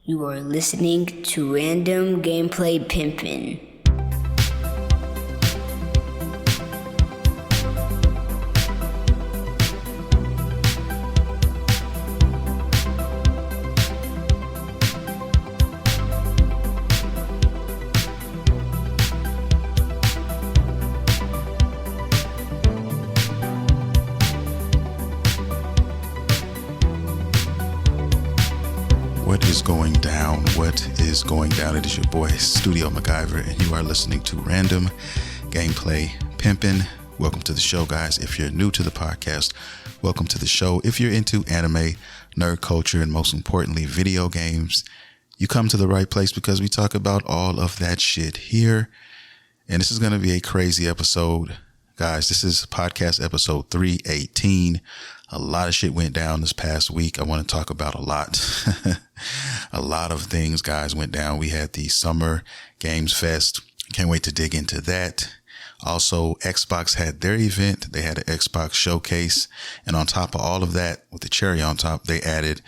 You are listening to Random Gameplay Pimpin'. What is going down? What is going down? It is your boy, Studio MacGyver, and you are listening to Random Gameplay Pimpin'. Welcome to the show, guys. If you're new to the podcast, welcome to the show. If you're into anime, nerd culture, and most importantly, video games, you come to the right place because we talk about all of that shit here. And this is going to be a crazy episode. Guys, this is podcast episode 318. A lot of shit went down this past week. I want to talk about a lot. A lot of things, guys, went down. We had the Summer Games Fest. Can't wait to dig into that. Also, Xbox had their event. They had an Xbox showcase. And on top of all of that, with the cherry on top, they added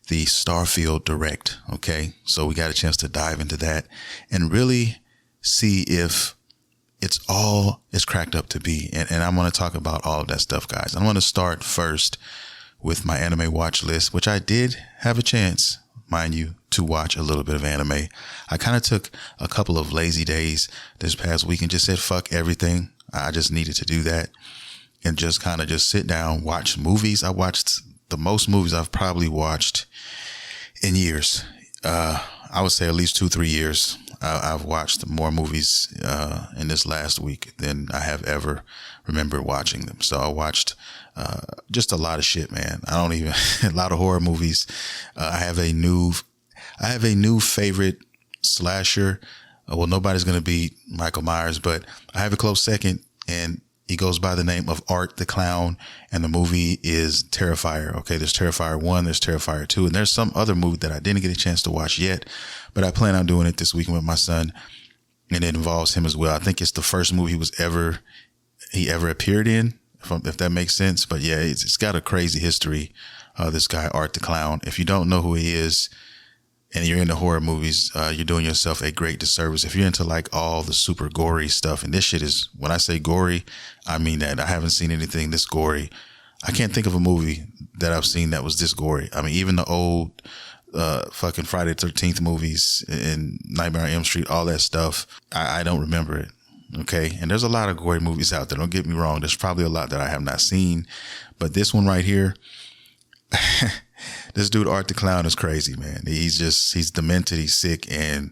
the Starfield Direct. Okay, so we got a chance to dive into that and really see if it's all it's cracked up to be. And I'm going to talk about all of that stuff, guys. I'm going to start first with my anime watch list, which I did have a chance, mind you, to watch a little bit of anime. I kind of took a couple of lazy days this past week and just said, fuck everything. I just needed to do that and just kind of just sit down, watch movies. I watched the most movies I've probably watched in years. I would say at least 2-3 years. I've watched more movies in this last week than I have ever remembered watching them. So I watched just a lot of shit, man. A lot of horror movies. I have a new favorite slasher. Well, nobody's going to beat Michael Myers, but I have a close second, and he goes by the name of Art the Clown, and the movie is Terrifier. Okay, there's Terrifier 1, there's Terrifier 2, and there's some other movie that I didn't get a chance to watch yet, but I plan on doing it this weekend with my son, and it involves him as well. I think it's the first movie he ever appeared in, if that makes sense. But yeah, it's got a crazy history. This guy, Art the Clown. If you don't know who he is, and you're into horror movies, you're doing yourself a great disservice. If you're into like all the super gory stuff, and this shit is, when I say gory, I mean that. I haven't seen anything this gory. I can't think of a movie that I've seen that was this gory. I mean, even the old fucking Friday the 13th movies and Nightmare on Elm Street, all that stuff, I don't remember it. Okay. And there's a lot of gory movies out there. Don't get me wrong. There's probably a lot that I have not seen, but this one right here, this dude, Art the Clown, is crazy, man. He's demented. He's sick. And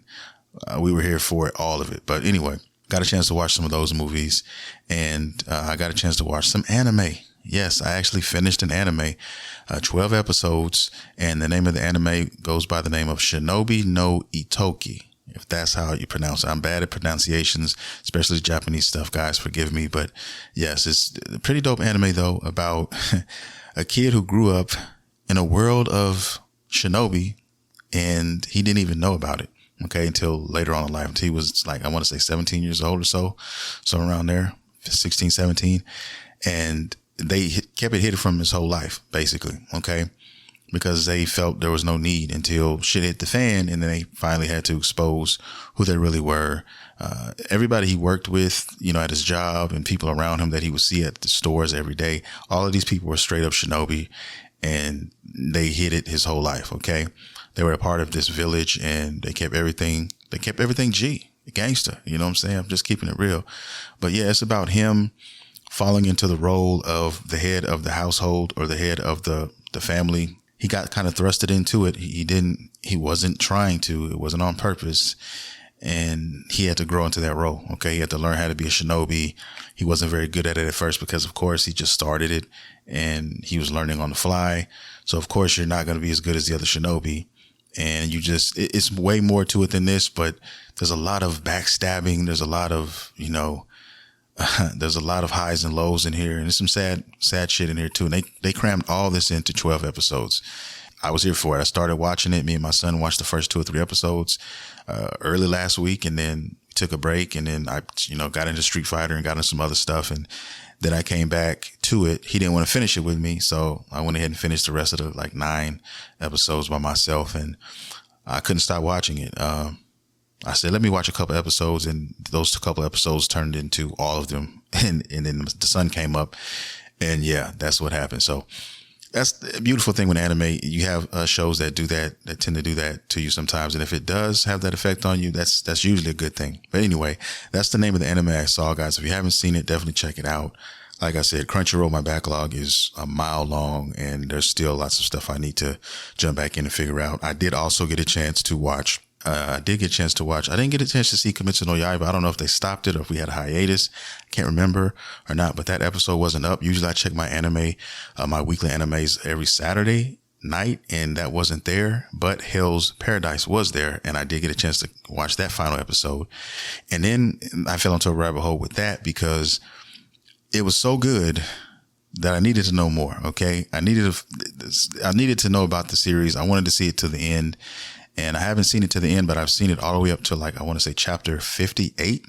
we were here for it, all of it. But anyway, got a chance to watch some of those movies, and I got a chance to watch some anime. Yes, I actually finished an anime, 12 episodes. And the name of the anime goes by the name of Shinobi no Itoki, if that's how you pronounce it. I'm bad at pronunciations, especially Japanese stuff, guys. Forgive me. But yes, it's a pretty dope anime, though, about a kid who grew up in a world of shinobi, and he didn't even know about it, okay, until later on in life. Until he was like, I want to say 17 years old or so around there, 16, 17. And they kept it hidden from his whole life, basically, okay, because they felt there was no need until shit hit the fan, and then they finally had to expose who they really were. Everybody he worked with, at his job, and people around him that he would see at the stores every day, all of these people were straight up shinobi, and they hid it his whole life. Okay. They were a part of this village, and they kept everything G, gangster. You know what I'm saying? I'm just keeping it real. But yeah, it's about him falling into the role of the head of the household, or the head of the family. He got kind of thrusted into it. He wasn't trying to, it wasn't on purpose. And he had to grow into that role. Okay. He had to learn how to be a shinobi. He wasn't very good at it at first because, of course, he just started it and he was learning on the fly. So, of course, you're not going to be as good as the other shinobi. And it's way more to it than this, but there's a lot of backstabbing. There's a lot of, there's a lot of highs and lows in here. And there's some sad shit in here, too. And they crammed all this into 12 episodes. I was here for it. I started watching it. Me and my son watched the first 2 or 3 episodes early last week, and then took a break, and then I, got into Street Fighter and got into some other stuff, and then I came back to it. He didn't want to finish it with me, so I went ahead and finished the rest of the 9 episodes by myself. And I couldn't stop watching it. I said, let me watch a couple episodes, and those couple episodes turned into all of them. And then the sun came up, and yeah, that's what happened. So that's the beautiful thing with anime. You have shows that do that tend to do that to you sometimes. And if it does have that effect on you, that's usually a good thing. But anyway, that's the name of the anime I saw, guys. If you haven't seen it, definitely check it out. Like I said, Crunchyroll, my backlog is a mile long, and there's still lots of stuff I need to jump back in and figure out. I did also get a chance to watch. I didn't get a chance to see Kimetsu no Yaiba. I don't know if they stopped it or if we had a hiatus. I can't remember or not, but that episode wasn't up. Usually I check my anime, my weekly animes every Saturday night, and that wasn't there, but Hell's Paradise was there, and I did get a chance to watch that final episode. And then I fell into a rabbit hole with that because it was so good that I needed to know more. Okay. I needed to know about the series. I wanted to see it to the end. And I haven't seen it to the end, but I've seen it all the way up to, like, I want to say chapter 58,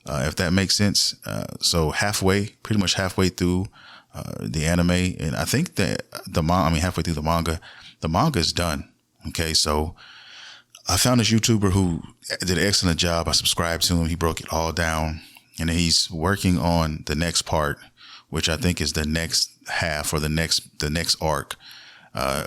if that makes sense. So pretty much halfway through the anime. And I think that halfway through the manga is done. Okay. So I found this YouTuber who did an excellent job. I subscribed to him. He broke it all down, and he's working on the next part, which I think is the next half or the next arc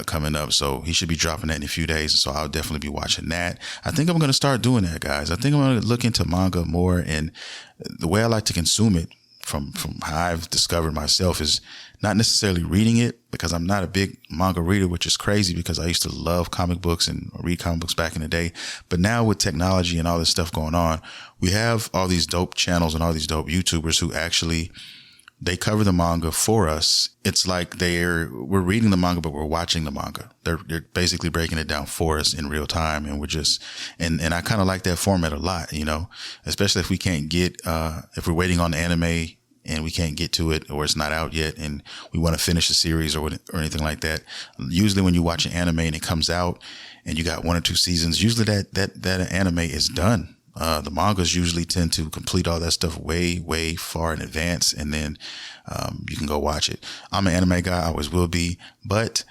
coming up. So he should be dropping that in a few days. So I'll definitely be watching that. I think I'm going to start doing that, guys. I think I'm going to look into manga more, and the way I like to consume it from how I've discovered myself is not necessarily reading it, because I'm not a big manga reader, which is crazy because I used to love comic books and read comic books back in the day. But now with technology and all this stuff going on, we have all these dope channels and all these dope YouTubers who actually, they cover the manga for us. It's like we're reading the manga, but we're watching the manga. They're basically breaking it down for us in real time. And we're just, and I kind of like that format a lot, especially if we can't get, if we're waiting on the anime and we can't get to it, or it's not out yet, and we want to finish the series or anything like that. Usually when you watch an anime and it comes out and you got 1 or 2 seasons, usually that anime is done. The mangas usually tend to complete all that stuff way, way far in advance, and then you can go watch it. I'm an anime guy, I always will be, but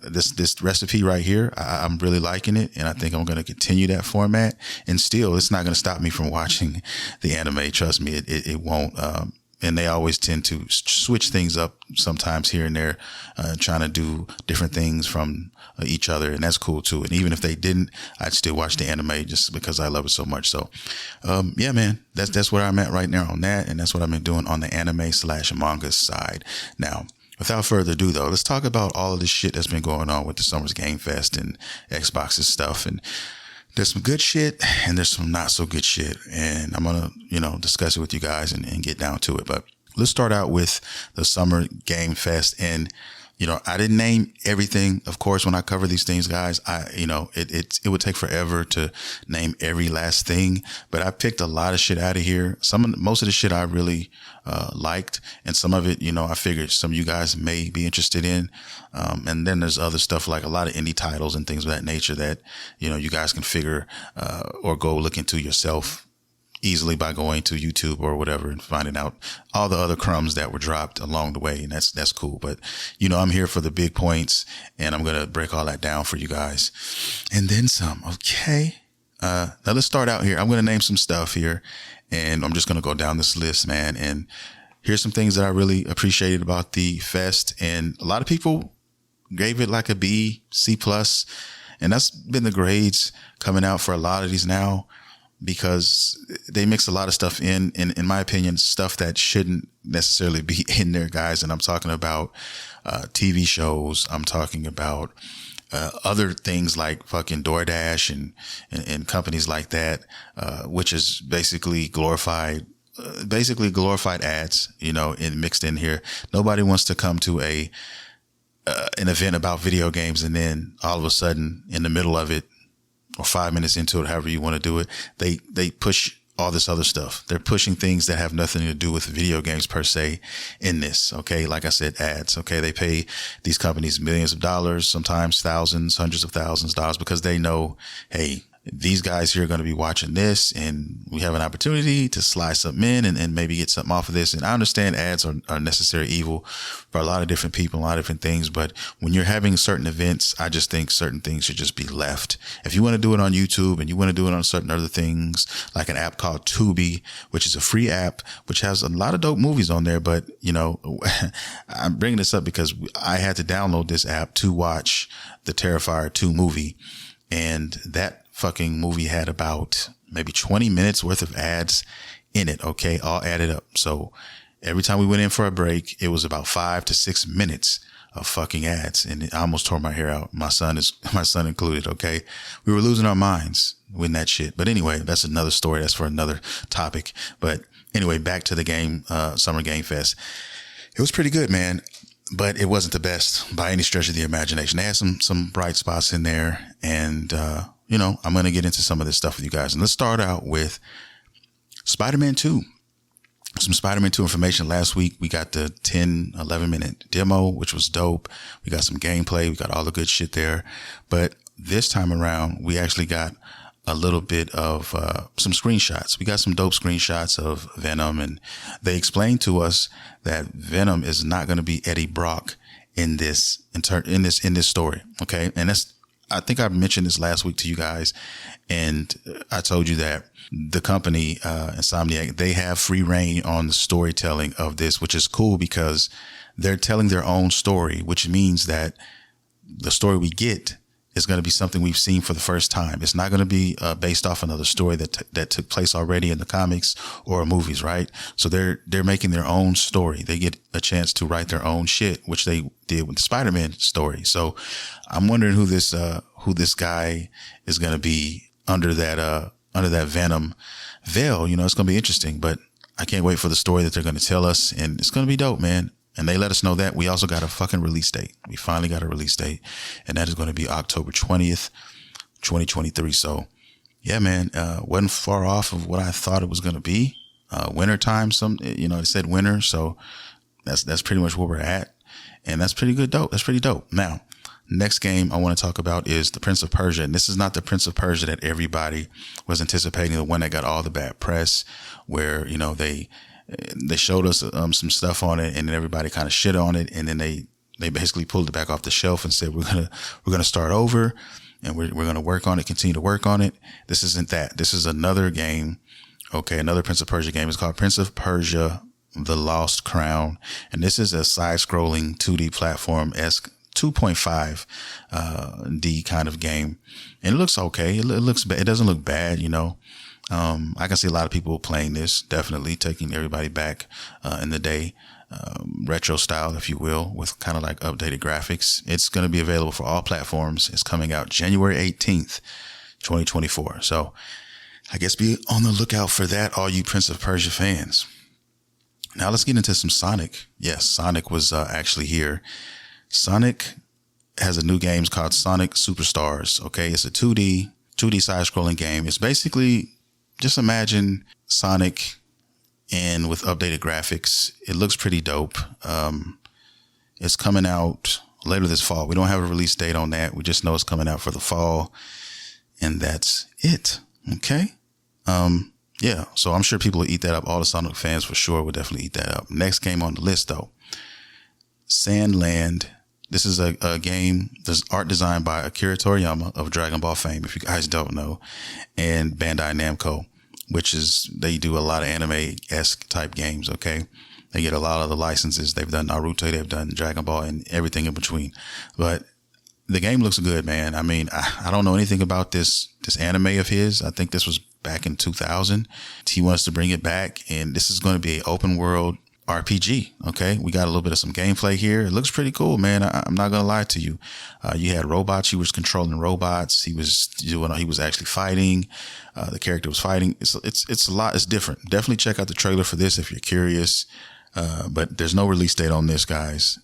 this recipe right here, I'm really liking it, and I think I'm going to continue that format. And still, it's not going to stop me from watching the anime. Trust me, it won't. And they always tend to switch things up sometimes here and there, trying to do different things from each other. And that's cool too. And even if they didn't, I'd still watch the anime just because I love it so much. So, yeah, man, that's where I'm at right now on that. And that's what I've been doing on the anime/manga side. Now, without further ado, though, let's talk about all of this shit that's been going on with the Summer's Game Fest and Xbox's stuff. And there's some good shit and there's some not so good shit. And I'm going to, discuss it with you guys and get down to it. But let's start out with the Summer Game Fest. And, I didn't name everything. Of course, when I cover these things, guys, it would take forever to name every last thing, but I picked a lot of shit out of here. Most of the shit I really, liked, and some of it, I figured some of you guys may be interested in. And then there's other stuff like a lot of indie titles and things of that nature that, you guys can figure, or go look into yourself easily by going to YouTube or whatever and finding out all the other crumbs that were dropped along the way. And that's cool. But, I'm here for the big points, and I'm going to break all that down for you guys and then some. Okay. Now let's start out here. I'm going to name some stuff here, and I'm just going to go down this list, man. And here's some things that I really appreciated about the fest. And a lot of people gave it like a B, C+, and that's been the grades coming out for a lot of these now, because they mix a lot of stuff in my opinion, stuff that shouldn't necessarily be in there, guys. And I'm talking about TV shows. I'm talking about other things like fucking DoorDash and companies like that, which is basically glorified ads, and mixed in here. Nobody wants to come to an event about video games and then all of a sudden in the middle of it, or 5 minutes into it, however you want to do it, they push all this other stuff. They're pushing things that have nothing to do with video games per se in this. Okay. Like I said, ads. Okay. They pay these companies millions of dollars, sometimes thousands, hundreds of thousands of dollars, because they know, hey, these guys here are going to be watching this, and we have an opportunity to slide something in and maybe get something off of this. And I understand ads are necessary evil for a lot of different people, a lot of different things. But when you're having certain events, I just think certain things should just be left. If you want to do it on YouTube and you want to do it on certain other things, like an app called Tubi, which is a free app, which has a lot of dope movies on there. But, you know, I'm bringing this up because I had to download this app to watch the Terrifier 2 movie. And that fucking movie had about maybe 20 minutes worth of ads in it. Okay. All added up. So every time we went in for a break, it was about 5 to 6 minutes of fucking ads. And I almost tore my hair out. My son included. Okay. We were losing our minds with that shit. But anyway, that's another story. That's for another topic. But anyway, back to the game, Summer Game Fest. It was pretty good, man. But it wasn't the best by any stretch of the imagination. They had some bright spots in there. And, you know, I'm going to get into some of this stuff with you guys. And let's start out with Spider-Man 2. Some Spider-Man 2 information. Last week, we got the 11 minute demo, which was dope. We got some gameplay. We got all the good shit there. But this time around, we actually got a little bit of some screenshots. We got some dope screenshots of Venom, and they explained to us that Venom is not going to be Eddie Brock in this story. Okay. And I think I mentioned this last week to you guys, and I told you that the company, Insomniac, they have free reign on the storytelling of this, which is cool because they're telling their own story, which means that the story we get is going to be something we've seen for the first time. It's not going to be based off another story that took place already in the comics or movies, right? So they're making their own story. They get a chance to write their own shit, which they did with the Spider-Man story. So I'm wondering who this guy is going to be under that Venom veil. You know, it's going to be interesting, but I can't wait for the story that they're going to tell us, and it's going to be dope, man. And they let us know that we also got a fucking release date. We finally got a release date, and that is going to be October 20th, 2023. So yeah, man, wasn't far off of what I thought it was going to be. Winter time, it said winter. So that's pretty much where we're at. And that's pretty good. Dope. That's pretty dope. Now, next game I want to talk about is the Prince of Persia. And this is not the Prince of Persia that everybody was anticipating, the one that got all the bad press, where, you know, they showed us some stuff on it, and then everybody kind of shit on it, and then they basically pulled it back off the shelf and said we're gonna start over, and we're gonna work on it, continue to work on it. This isn't that. This is another game. Okay, another Prince of Persia game. It's called Prince of Persia: The Lost Crown, and this is a side-scrolling 2D platform-esque 2.5 D kind of game, and it looks okay. It looks bad. It doesn't look bad, you know. I can see a lot of people playing this, definitely taking everybody back in the day, retro style, if you will, with kind of like updated graphics. It's going to be available for all platforms. It's coming out January 18th, 2024. So I guess be on the lookout for that, all you Prince of Persia fans. Now let's get into some Sonic. Yes, Sonic was actually here. Sonic has a new game called Sonic Superstars. Okay, it's a 2D side-scrolling game. It's basically, just imagine Sonic and with updated graphics. It looks pretty dope. It's coming out later this fall. We don't have a release date on that. We just know it's coming out for the fall, and that's it. Okay. Yeah. So I'm sure people will eat that up. All the Sonic fans for sure will definitely eat that up. Next game on the list though, Sandland. This is a game, this art designed by Akira Toriyama of Dragon Ball fame, if you guys don't know, and Bandai Namco, which is, they do a lot of anime-esque type games, okay? They get a lot of the licenses. They've done Naruto, they've done Dragon Ball, and everything in between. But the game looks good, man. I mean, I don't know anything about this anime of his. I think this was back in 2000. He wants to bring it back, and this is going to be an open world RPG. Okay. We got a little bit of some gameplay here. It looks pretty cool, man. I'm not going to lie to you. You had robots. He was controlling robots. He was actually fighting. The character was fighting. It's a lot. It's different. Definitely check out the trailer for this if you're curious. But there's no release date on this, guys.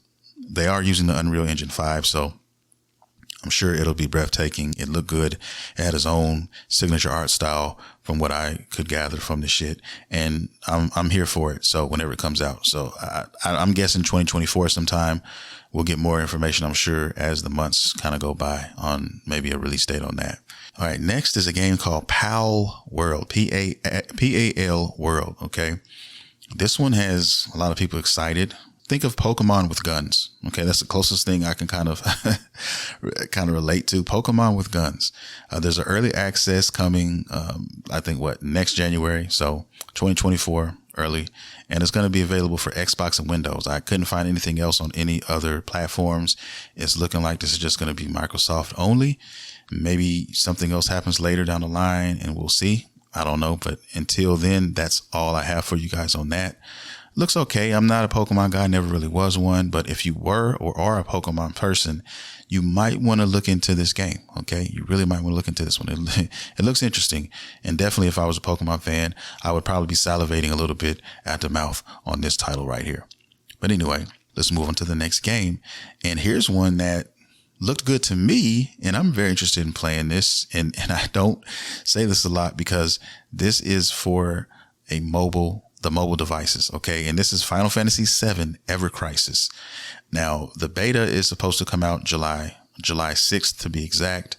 They are using the Unreal Engine 5. So I'm sure it'll be breathtaking. It looked good. It had his own signature art style from what I could gather from the shit. And I'm here for it. So whenever it comes out. So I'm guessing 2024 sometime we'll get more information, I'm sure, as the months kind of go by on maybe a release date on that. All right. Next is a game called PAL World, PAL World. Okay. This one has a lot of people excited. Think of Pokemon with guns. Okay. That's the closest thing I can kind of relate to. Pokemon with guns. There's an early access coming, I think next January. So 2024 early, and it's going to be available for Xbox and Windows. I couldn't find anything else on any other platforms. It's looking like this is just going to be Microsoft only. Maybe something else happens later down the line and we'll see. I don't know. But until then, that's all I have for you guys on that. Looks okay. I'm not a Pokemon guy. Never really was one. But if you were or are a Pokemon person, you might want to look into this game. Okay. You really might want to look into this one. It looks interesting. And definitely if I was a Pokemon fan, I would probably be salivating a little bit at the mouth on this title right here. But anyway, let's move on to the next game. And here's one that looked good to me, and I'm very interested in playing this. And I don't say this a lot because this is for the mobile devices. Okay. And this is Final Fantasy VII Ever Crisis. Now the beta is supposed to come out July 6th to be exact,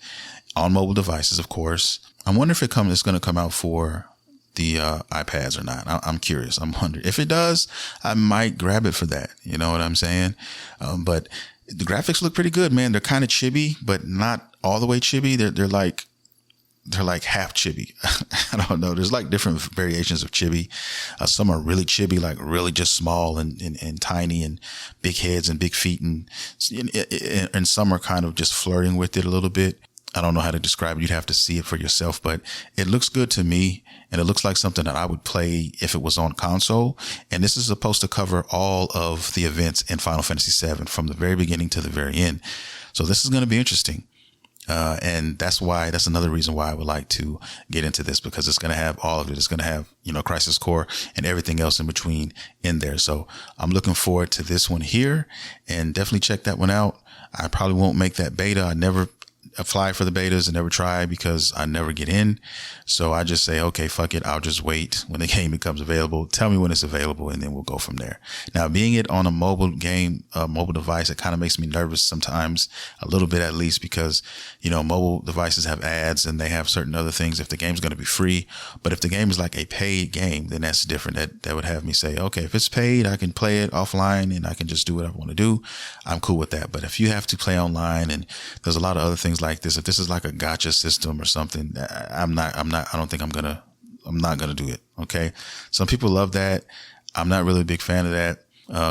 on mobile devices, of course. I wonder if it's going to come out for the iPads or not. I'm curious. I'm wondering if it does, I might grab it for that. You know what I'm saying? But the graphics look pretty good, man. They're kind of chibi, but not all the way chibi. They're like half chibi. I don't know. There's like different variations of chibi. Some are really chibi, like really just small and tiny and big heads and big feet. And some are kind of just flirting with it a little bit. I don't know how to describe it. You'd have to see it for yourself, but it looks good to me. And it looks like something that I would play if it was on console. And this is supposed to cover all of the events in Final Fantasy VII from the very beginning to the very end. So this is going to be interesting. And that's another reason why I would like to get into this, because it's going to have all of it. It's going to have, Crisis Core and everything else in between in there. So I'm looking forward to this one here, and definitely check that one out. I probably won't make that beta. I never apply for the betas and never try because I never get in. So I just say, okay, fuck it. I'll just wait when the game becomes available. Tell me when it's available, and then we'll go from there. Now, being it on a mobile game, mobile device, it kind of makes me nervous sometimes, a little bit at least, because, mobile devices have ads and they have certain other things if the game's going to be free. But if the game is like a paid game, then that's different. That would have me say, okay, if it's paid, I can play it offline and I can just do what I want to do. I'm cool with that. But if you have to play online, and there's a lot of other things like this, if this is like a gotcha system or something, I don't think I'm not going to do it. Okay. Some people love that. I'm not really a big fan of that,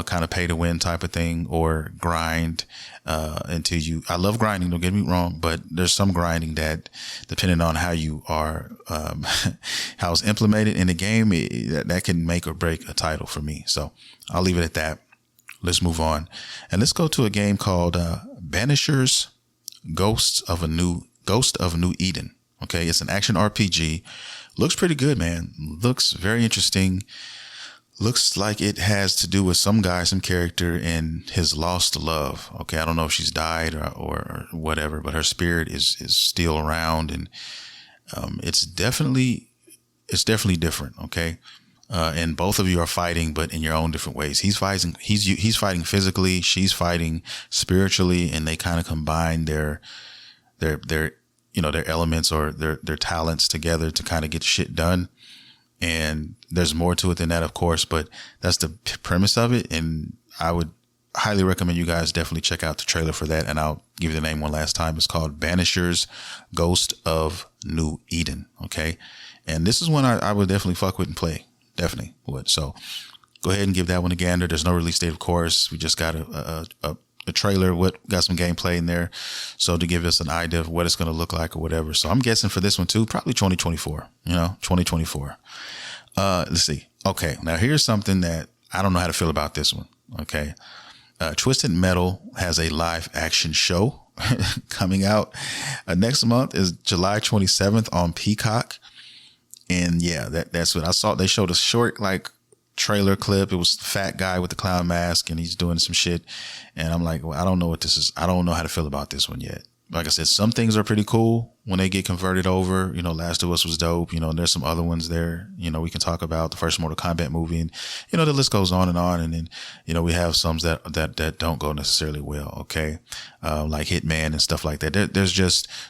kind of pay to win type of thing, or grind, I love grinding. Don't get me wrong, but there's some grinding that, depending on how you are, how it's implemented in the game, that can make or break a title for me. So I'll leave it at that. Let's move on, and let's go to a game called, Banishers Ghost of New Eden. Okay. It's an action RPG. Looks pretty good, man. Looks very interesting. Looks like it has to do with some character and his lost love. Okay. I don't know if she's died or whatever, but her spirit is still around, and, it's definitely different. Okay. And both of you are fighting, but in your own different ways. He's fighting physically, she's fighting spiritually, and they kind of combine their elements or their talents together to kind of get shit done. And there's more to it than that, of course, but that's the premise of it. And I would highly recommend you guys definitely check out the trailer for that. And I'll give you the name one last time. It's called Banishers Ghost of New Eden. Okay. And this is one I would definitely fuck with and play. Definitely would. So go ahead and give that one a gander. There's no release date, of course. We just got a trailer, got some gameplay in there. So to give us an idea of what it's going to look like or whatever. So I'm guessing for this one too, probably 2024, 2024. Let's see. Okay. Now here's something that I don't know how to feel about this one. Okay. Twisted Metal has a live action show coming out next month. Is July 27th on Peacock. And yeah, that's what I saw. They showed a short, trailer clip. It was the fat guy with the clown mask, and he's doing some shit. And I'm like, well, I don't know what this is. I don't know how to feel about this one yet. Like I said, some things are pretty cool, when they get converted over. You know, Last of Us was dope. You know, and there's some other ones there. You know, we can talk about the first Mortal Kombat movie, and you know, the list goes on. And then, you know, we have some that don't go necessarily well. Okay, like Hitman and stuff like that.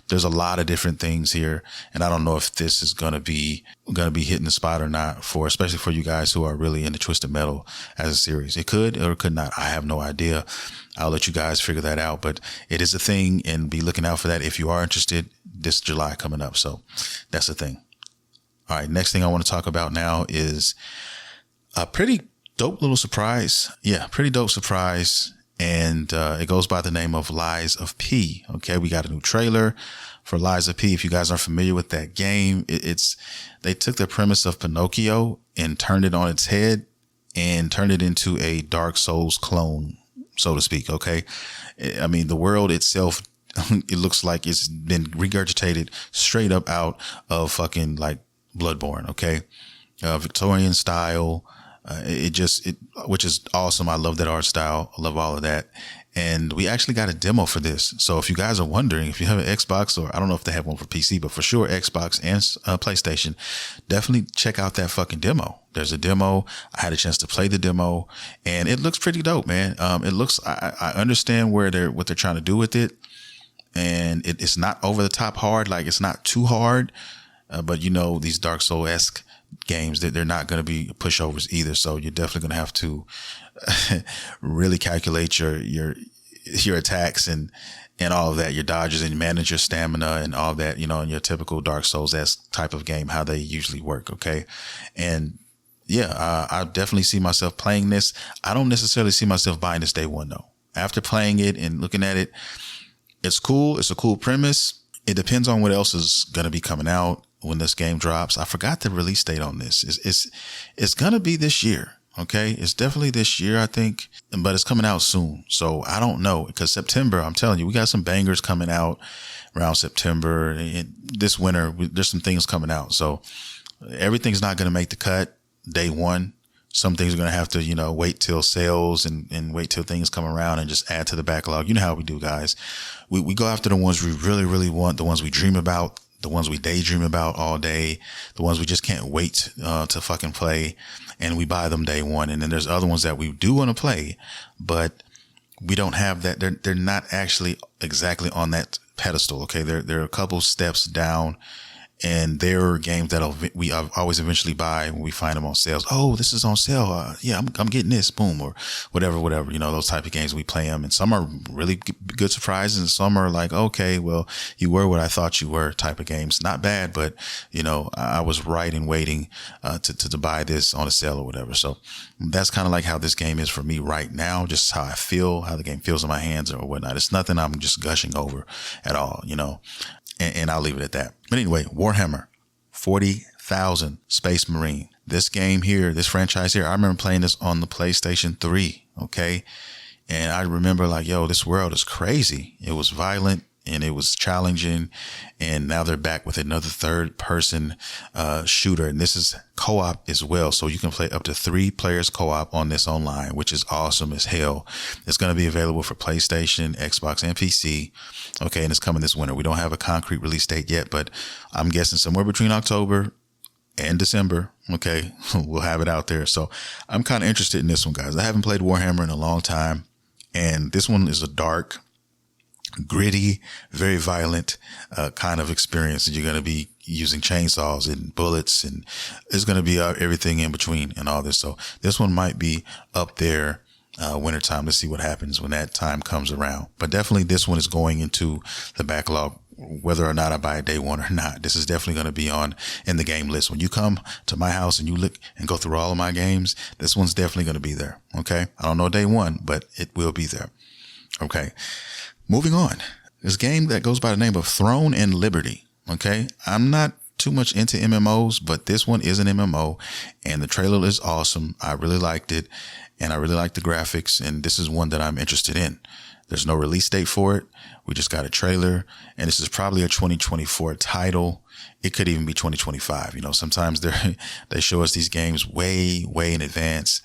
There's a lot of different things here, and I don't know if this is gonna be hitting the spot or not, especially for you guys who are really into Twisted Metal as a series. It could or it could not. I have no idea. I'll let you guys figure that out, but it is a thing, and be looking out for that if you are interested this July coming up. So that's the thing. All right. Next thing I want to talk about now is a pretty dope little surprise. Yeah. Pretty dope surprise. And, it goes by the name of Lies of P. Okay. We got a new trailer for Lies of P. If you guys aren't familiar with that game, they took the premise of Pinocchio and turned it on its head and turned it into a Dark Souls clone, so to speak. Okay. I mean, the world itself, it looks like it's been regurgitated straight up out of fucking like Bloodborne. Okay. Victorian style. Which is awesome. I love that art style. I love all of that. And we actually got a demo for this. So if you guys are wondering, if you have an Xbox, or I don't know if they have one for PC, but for sure Xbox and PlayStation, definitely check out that fucking demo. There's a demo. I had a chance to play the demo, and it looks pretty dope, man. It looks, I understand what they're trying to do with it. And it's not over the top hard. Like, it's not too hard. But you know, these Dark Souls-esque games, that they're not going to be pushovers either. So you're definitely going to have to really calculate your attacks and all of that, your dodges, and manage your stamina and all that, you know, in your typical Dark Souls-esque type of game, how they usually work. Okay. And yeah, I definitely see myself playing this. I don't necessarily see myself buying this day one though. After playing it and looking at it, it's cool. It's a cool premise. It depends on what else is going to be coming out when this game drops. I forgot the release date on this. It's going to be this year. Okay. It's definitely this year, I think, but it's coming out soon. So I don't know, because September, I'm telling you, we got some bangers coming out around September. And this winter, there's some things coming out. So everything's not going to make the cut day one. Some things are going to have to, you know, wait till sales and wait till things come around and just add to the backlog. You know how we do, guys. We go after the ones we really, really want, the ones we dream about, the ones we daydream about all day, the ones we just can't wait to fucking play, and we buy them day one. And then there's other ones that we do want to play, but we don't have that. They're not actually exactly on that pedestal. Okay. They're a couple steps down, and they're games that we always eventually buy when we find them on sales. Oh, this is on sale. Yeah, I'm getting this, boom, or whatever, you know, those type of games. We play them, and some are really good surprises, and some are like, okay, well, you were what I thought you were type of games. Not bad, but you know, I was right in waiting, to buy this on a sale or whatever. So that's kind of like how this game is for me right now, just how I feel, how the game feels in my hands or whatnot. It's nothing I'm just gushing over at all, you know. And I'll leave it at that. But anyway, Warhammer 40,000 Space Marine. This game here, this franchise here, I remember playing this on the PlayStation 3. Okay. And I remember like, yo, this world is crazy. It was violent and it was challenging. And now they're back with another third person shooter. And this is co-op as well. So you can play up to 3 players co-op on this online, which is awesome as hell. It's going to be available for PlayStation, Xbox, and PC. Okay. And it's coming this winter. We don't have a concrete release date yet, but I'm guessing somewhere between October and December. Okay. We'll have it out there. So I'm kind of interested in this one, guys. I haven't played Warhammer in a long time. And this one is a dark, gritty, very violent kind of experience. And you're going to be using chainsaws and bullets, and it's going to be everything in between and all this. So this one might be up there wintertime. Let's see what happens when that time comes around. But definitely this one is going into the backlog, whether or not I buy it day one or not. This is definitely going to be in the game list. When you come to my house and you look and go through all of my games, this one's definitely going to be there. Okay. I don't know day one, but it will be there. Okay. Moving on. This game that goes by the name of Throne and Liberty. Okay. I'm not too much into MMOs, but this one is an MMO, and the trailer is awesome. I really liked it, and I really like the graphics, and this is one that I'm interested in. There's no release date for it. We just got a trailer, and this is probably a 2024 title. It could even be 2025. You know, sometimes they show us these games way, way in advance,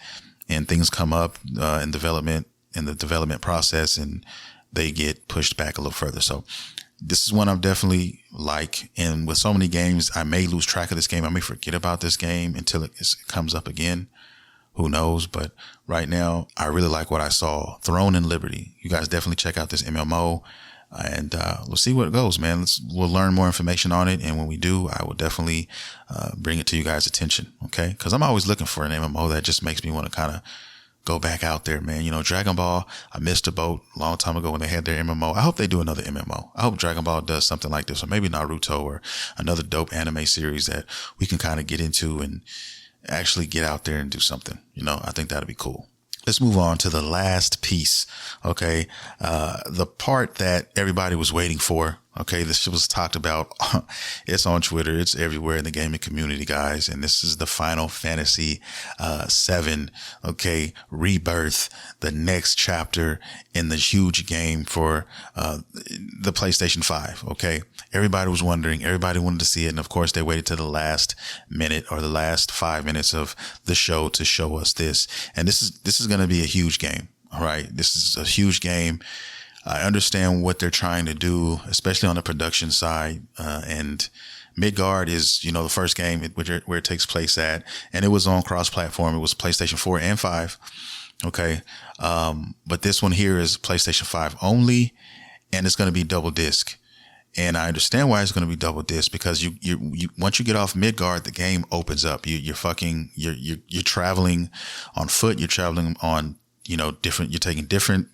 and things come up in the development process, and they get pushed back a little further. So this is one I'm definitely like. And with so many games, I may lose track of this game. I may forget about this game until it comes up again. Who knows? But right now, I really like what I saw. Throne and Liberty. You guys definitely check out this MMO. And we'll see what it goes, man. We'll learn more information on it. And when we do, I will definitely bring it to you guys' attention. Okay? Because I'm always looking for an MMO that just makes me want to kind of go back out there, man. You know, Dragon Ball, I missed a boat a long time ago when they had their MMO. I hope they do another MMO. I hope Dragon Ball does something like this, or maybe Naruto, or another dope anime series that we can kind of get into and actually get out there and do something. You know, I think that'd be cool. Let's move on to the last piece. Okay. The part that everybody was waiting for. Okay. This was talked about. It's on Twitter. It's everywhere in the gaming community, guys. And this is the Final Fantasy, 7. Okay. Rebirth, the next chapter in the huge game for, the PlayStation 5. Okay. Everybody was wondering, everybody wanted to see it. And of course they waited to the last minute or the last 5 minutes of the show to show us this. And this is going to be a huge game. All right. This is a huge game. I understand what they're trying to do, especially on the production side. And Midgard is, you know, the first game where it takes place at, and it was on cross-platform. It was PlayStation 4 and 5. Okay. But this one here is PlayStation 5 only, and it's going to be double disc. And I understand why it's going to be double disc, because you once you get off Midgard, the game opens up. You're traveling on foot. You're traveling on, you know, you're taking different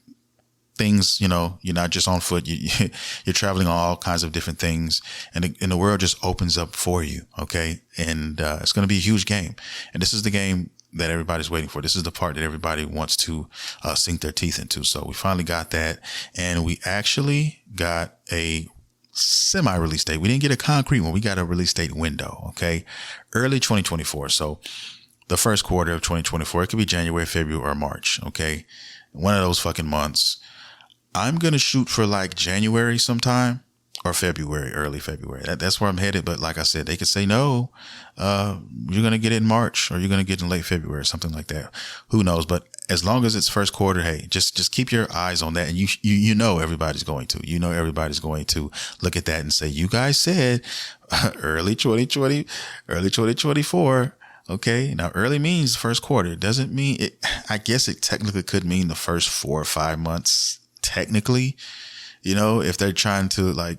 things, you know, you're not just on foot. You're traveling on all kinds of different things, and the world just opens up for you. Okay. And, it's going to be a huge game. And this is the game that everybody's waiting for. This is the part that everybody wants to, sink their teeth into. So we finally got that, and we actually got a semi-release date. We didn't get a concrete one. We got a release date window. Okay. Early 2024. So the first quarter of 2024, it could be January, February, or March. Okay. One of those fucking months. I'm going to shoot for like January sometime, or February, early February. That's where I'm headed. But like I said, they could say, no, you're going to get it in March, or you're going to get it in late February, or something like that. Who knows? But as long as it's first quarter, hey, just keep your eyes on that. And you know, everybody's going to look at that and say, you guys said early 2020, early 2024. Okay. Now early means first quarter. It doesn't mean it. I guess it technically could mean the first 4 or 5 months. Technically, you know, if they're trying to like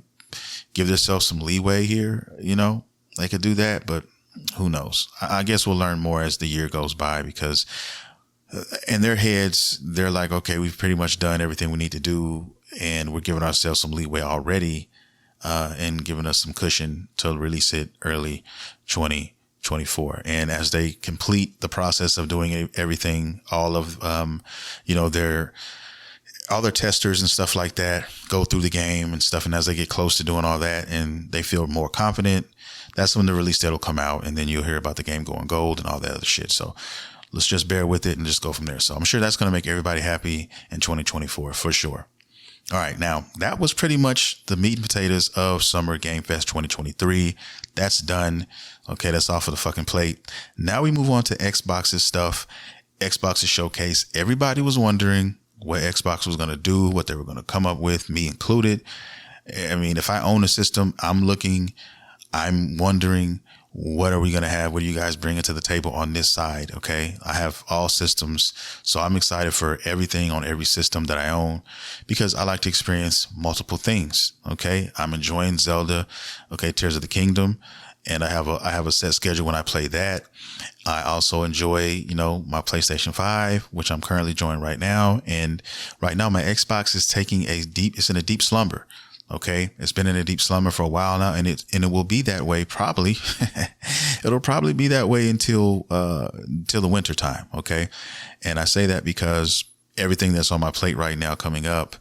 give themselves some leeway here, you know, they could do that, but who knows? I guess we'll learn more as the year goes by, because in their heads, they're like, okay, we've pretty much done everything we need to do, and we're giving ourselves some leeway already, and giving us some cushion to release it early 2024. And as they complete the process of doing everything, all of, you know, all their testers and stuff like that go through the game and stuff. And as they get close to doing all that and they feel more confident, that's when the release date will come out. And then you'll hear about the game going gold and all that other shit. So let's just bear with it and just go from there. So I'm sure that's going to make everybody happy in 2024 for sure. All right. Now that was pretty much the meat and potatoes of Summer Game Fest 2023. That's done. Okay. That's off of the fucking plate. Now we move on to Xbox's stuff, Xbox's showcase. Everybody was wondering what Xbox was going to do, what they were going to come up with, me included. I mean, if I own a system, I'm wondering, what are we going to have? What are you guys bringing to the table on this side? Okay. I have all systems, so I'm excited for everything on every system that I own, because I like to experience multiple things. Okay. I'm enjoying Zelda. Okay. Tears of the Kingdom. And I have a set schedule when I play that. I also enjoy, you know, my PlayStation 5, which I'm currently enjoying right now. And right now my Xbox is it's in a deep slumber. Okay. It's been in a deep slumber for a while now, and it will be that way probably. It'll probably be that way until the winter time. Okay. And I say that because everything that's on my plate right now coming up,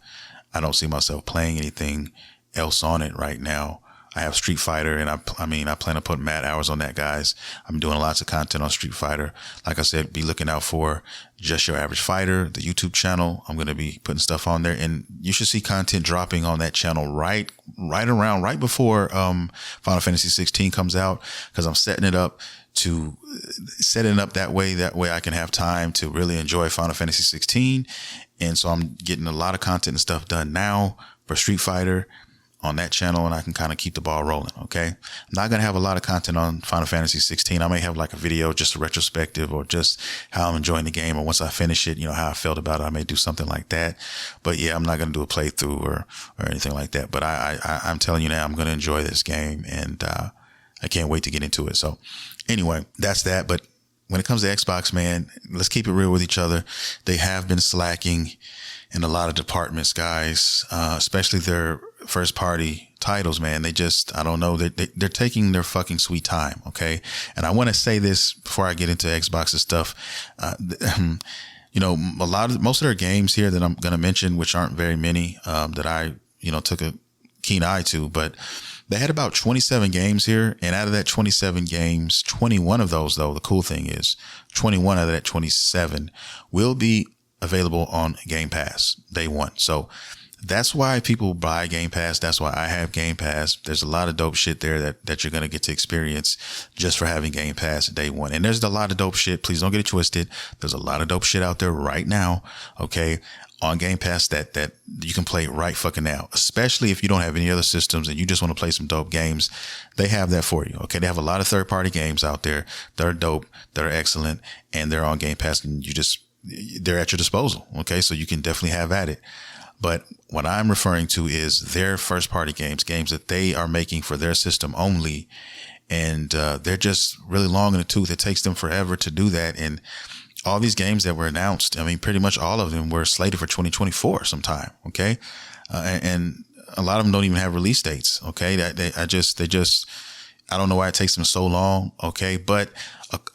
I don't see myself playing anything else on it right now. I have Street Fighter, and I plan to put mad hours on that, guys. I'm doing lots of content on Street Fighter. Like I said, be looking out for Just Your Average Fighter, the YouTube channel. I'm going to be putting stuff on there, and you should see content dropping on that channel right before, Final Fantasy 16 comes out, because I'm setting it up that way I can have time to really enjoy Final Fantasy 16. And so I'm getting a lot of content and stuff done now for Street Fighter. on that channel, and I can kind of keep the ball rolling. Okay. I'm not going to have a lot of content on Final Fantasy 16. I may have like a video, just a retrospective, or just how I'm enjoying the game. Or once I finish it, how I felt about it, I may do something like that. But yeah, I'm not going to do a playthrough or anything like that. But I'm telling you now, I'm going to enjoy this game, and I can't wait to get into it. So anyway, that's that. But when it comes to Xbox, man, let's keep it real with each other. They have been slacking in a lot of departments, guys, especially their first party titles, man. They just, I don't know, they're taking their fucking sweet time. Okay. And I want to say this before I get into Xbox's stuff. Most of their games here that I'm going to mention, which aren't very many, that I, took a keen eye to, but they had about 27 games here. And out of that 27 games, 21 of those, though, the cool thing is 21 out of that 27 will be available on Game Pass day one. So that's why people buy Game Pass. That's why I have Game Pass. There's a lot of dope shit there that you're going to get to experience just for having Game Pass day one. And there's a lot of dope shit. Please don't get it twisted. There's a lot of dope shit out there right now. Okay. On Game Pass that you can play right fucking now, especially if you don't have any other systems and you just want to play some dope games. They have that for you. Okay. They have a lot of third party games out there that are dope, that are excellent, and they're on Game Pass, and they're at your disposal. Okay. So you can definitely have at it. But what I'm referring to is their first party games that they are making for their system only. And they're just really long in the tooth. It takes them forever to do that. And all these games that were announced, I mean, pretty much all of them were slated for 2024 sometime. Okay. And a lot of them don't even have release dates. Okay. I don't know why it takes them so long. Okay. But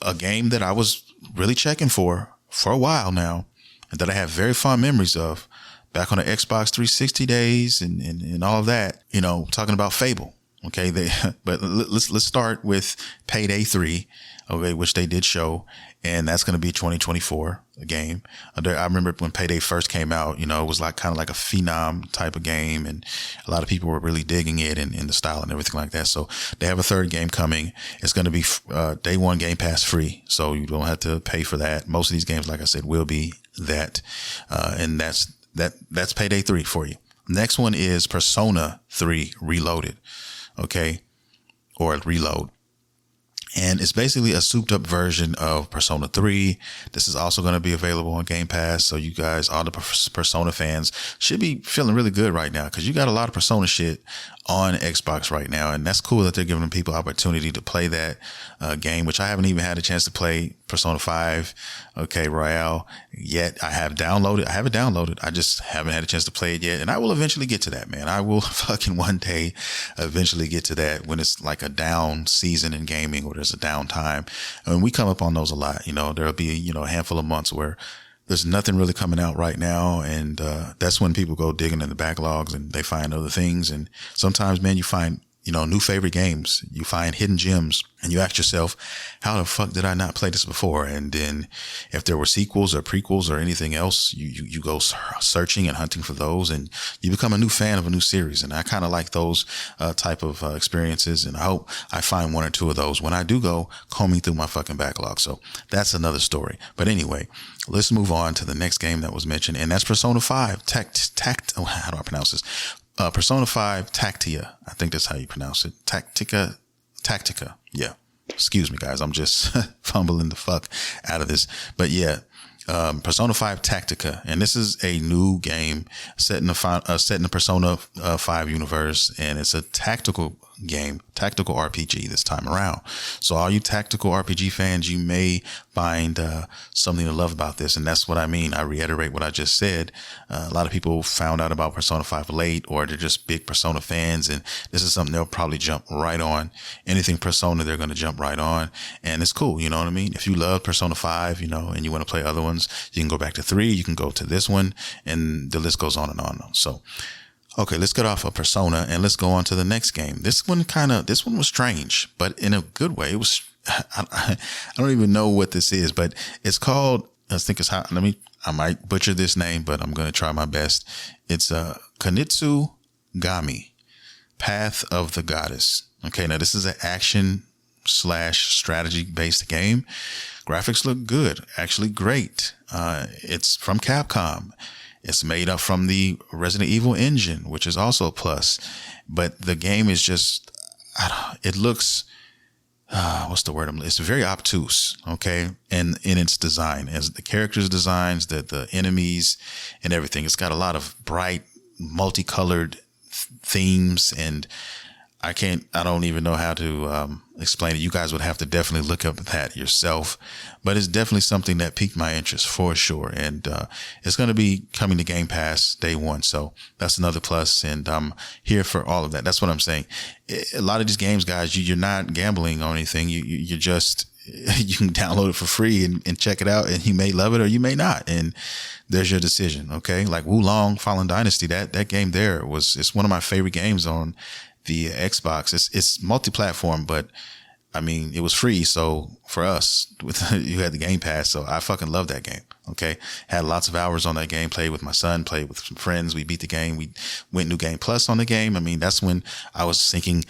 a game that I was really checking for a while now, and that I have very fond memories of, back on the Xbox 360 days and all of that, talking about Fable. Okay. But let's start with Payday 3. Okay. Which they did show, and that's going to be 2024, a game. I remember when Payday first came out, it was kind of like a phenom type of game, and a lot of people were really digging it and the style and everything like that. So they have a third game coming. It's going to be day one Game Pass free. So you don't have to pay for that. Most of these games, like I said, will be that. And that's Payday 3 for you. Next one is Persona 3 Reloaded. Okay. Or Reload. And it's basically a souped up version of Persona 3. This is also going to be available on Game Pass. So you guys, all the Persona fans, should be feeling really good right now, because you got a lot of Persona shit on Xbox right now. And that's cool that they're giving people opportunity to play that game, which I haven't even had a chance to play Persona 5, okay, Royale yet. I have it downloaded. I just haven't had a chance to play it yet. And I will eventually get to that, man. I will fucking one day eventually get to that, when it's like a down season in gaming, or there's a downtime. And we come up on those a lot. There'll be, a handful of months where there's nothing really coming out right now. And that's when people go digging in the backlogs and they find other things. And sometimes, man, you find, new favorite games. You find hidden gems, and you ask yourself, how the fuck did I not play this before? And then if there were sequels or prequels or anything else, you go searching and hunting for those, and you become a new fan of a new series. And I kind of like those type of experiences. And I hope I find one or two of those when I do go combing through my fucking backlog. So that's another story. But anyway, let's move on to the next game that was mentioned. And that's Persona 5 how do I pronounce this? Persona 5 Tactia. I think that's how you pronounce it. Tactica. Yeah. Excuse me, guys. I'm just fumbling the fuck out of this. But yeah, Persona 5 Tactica. And this is a new game set in the Persona 5 universe. And it's a tactical game, tactical RPG this time around. So all you tactical RPG fans, you may find something to love about this. And that's what I mean. I reiterate what I just said. A lot of people found out about Persona 5 late, or they're just big Persona fans. And this is something they'll probably jump right on. Anything Persona, they're going to jump right on. And it's cool. You know what I mean? If you love Persona 5, and you want to play other ones, you can go back to 3. You can go to this one, and the list goes on and on. So, okay, let's get off of Persona and let's go on to the next game. This one was strange, but in a good way. It was, I don't even know what this is, but it's called, I might butcher this name, but I'm going to try my best. It's Kunitsu Gami, Path of the Goddess. Okay, now this is an action / strategy based game. Graphics look good, actually great. It's from Capcom. It's made up from the Resident Evil engine, which is also a plus. But the game is just, it looks, what's the word? It's very obtuse, okay? And in its design, as the characters' designs, the enemies and everything. It's got a lot of bright, multicolored themes, and I don't even know how to explain it. You guys would have to definitely look up that yourself, but it's definitely something that piqued my interest for sure. And it's going to be coming to Game Pass day one. So that's another plus, and I'm here for all of that. That's what I'm saying. A lot of these games, guys, you're not gambling on anything. You just, you can download it for free and check it out, and you may love it or you may not. And there's your decision. Okay. Like Wulong Fallen Dynasty, that game there it's one of my favorite games on the Xbox. It's multi-platform, but I mean, it was free. So for us, you had the Game Pass. So I fucking love that game. Okay. Had lots of hours on that game, played with my son, played with some friends. We beat the game. We went New Game Plus on the game. I mean, that's when I was sinking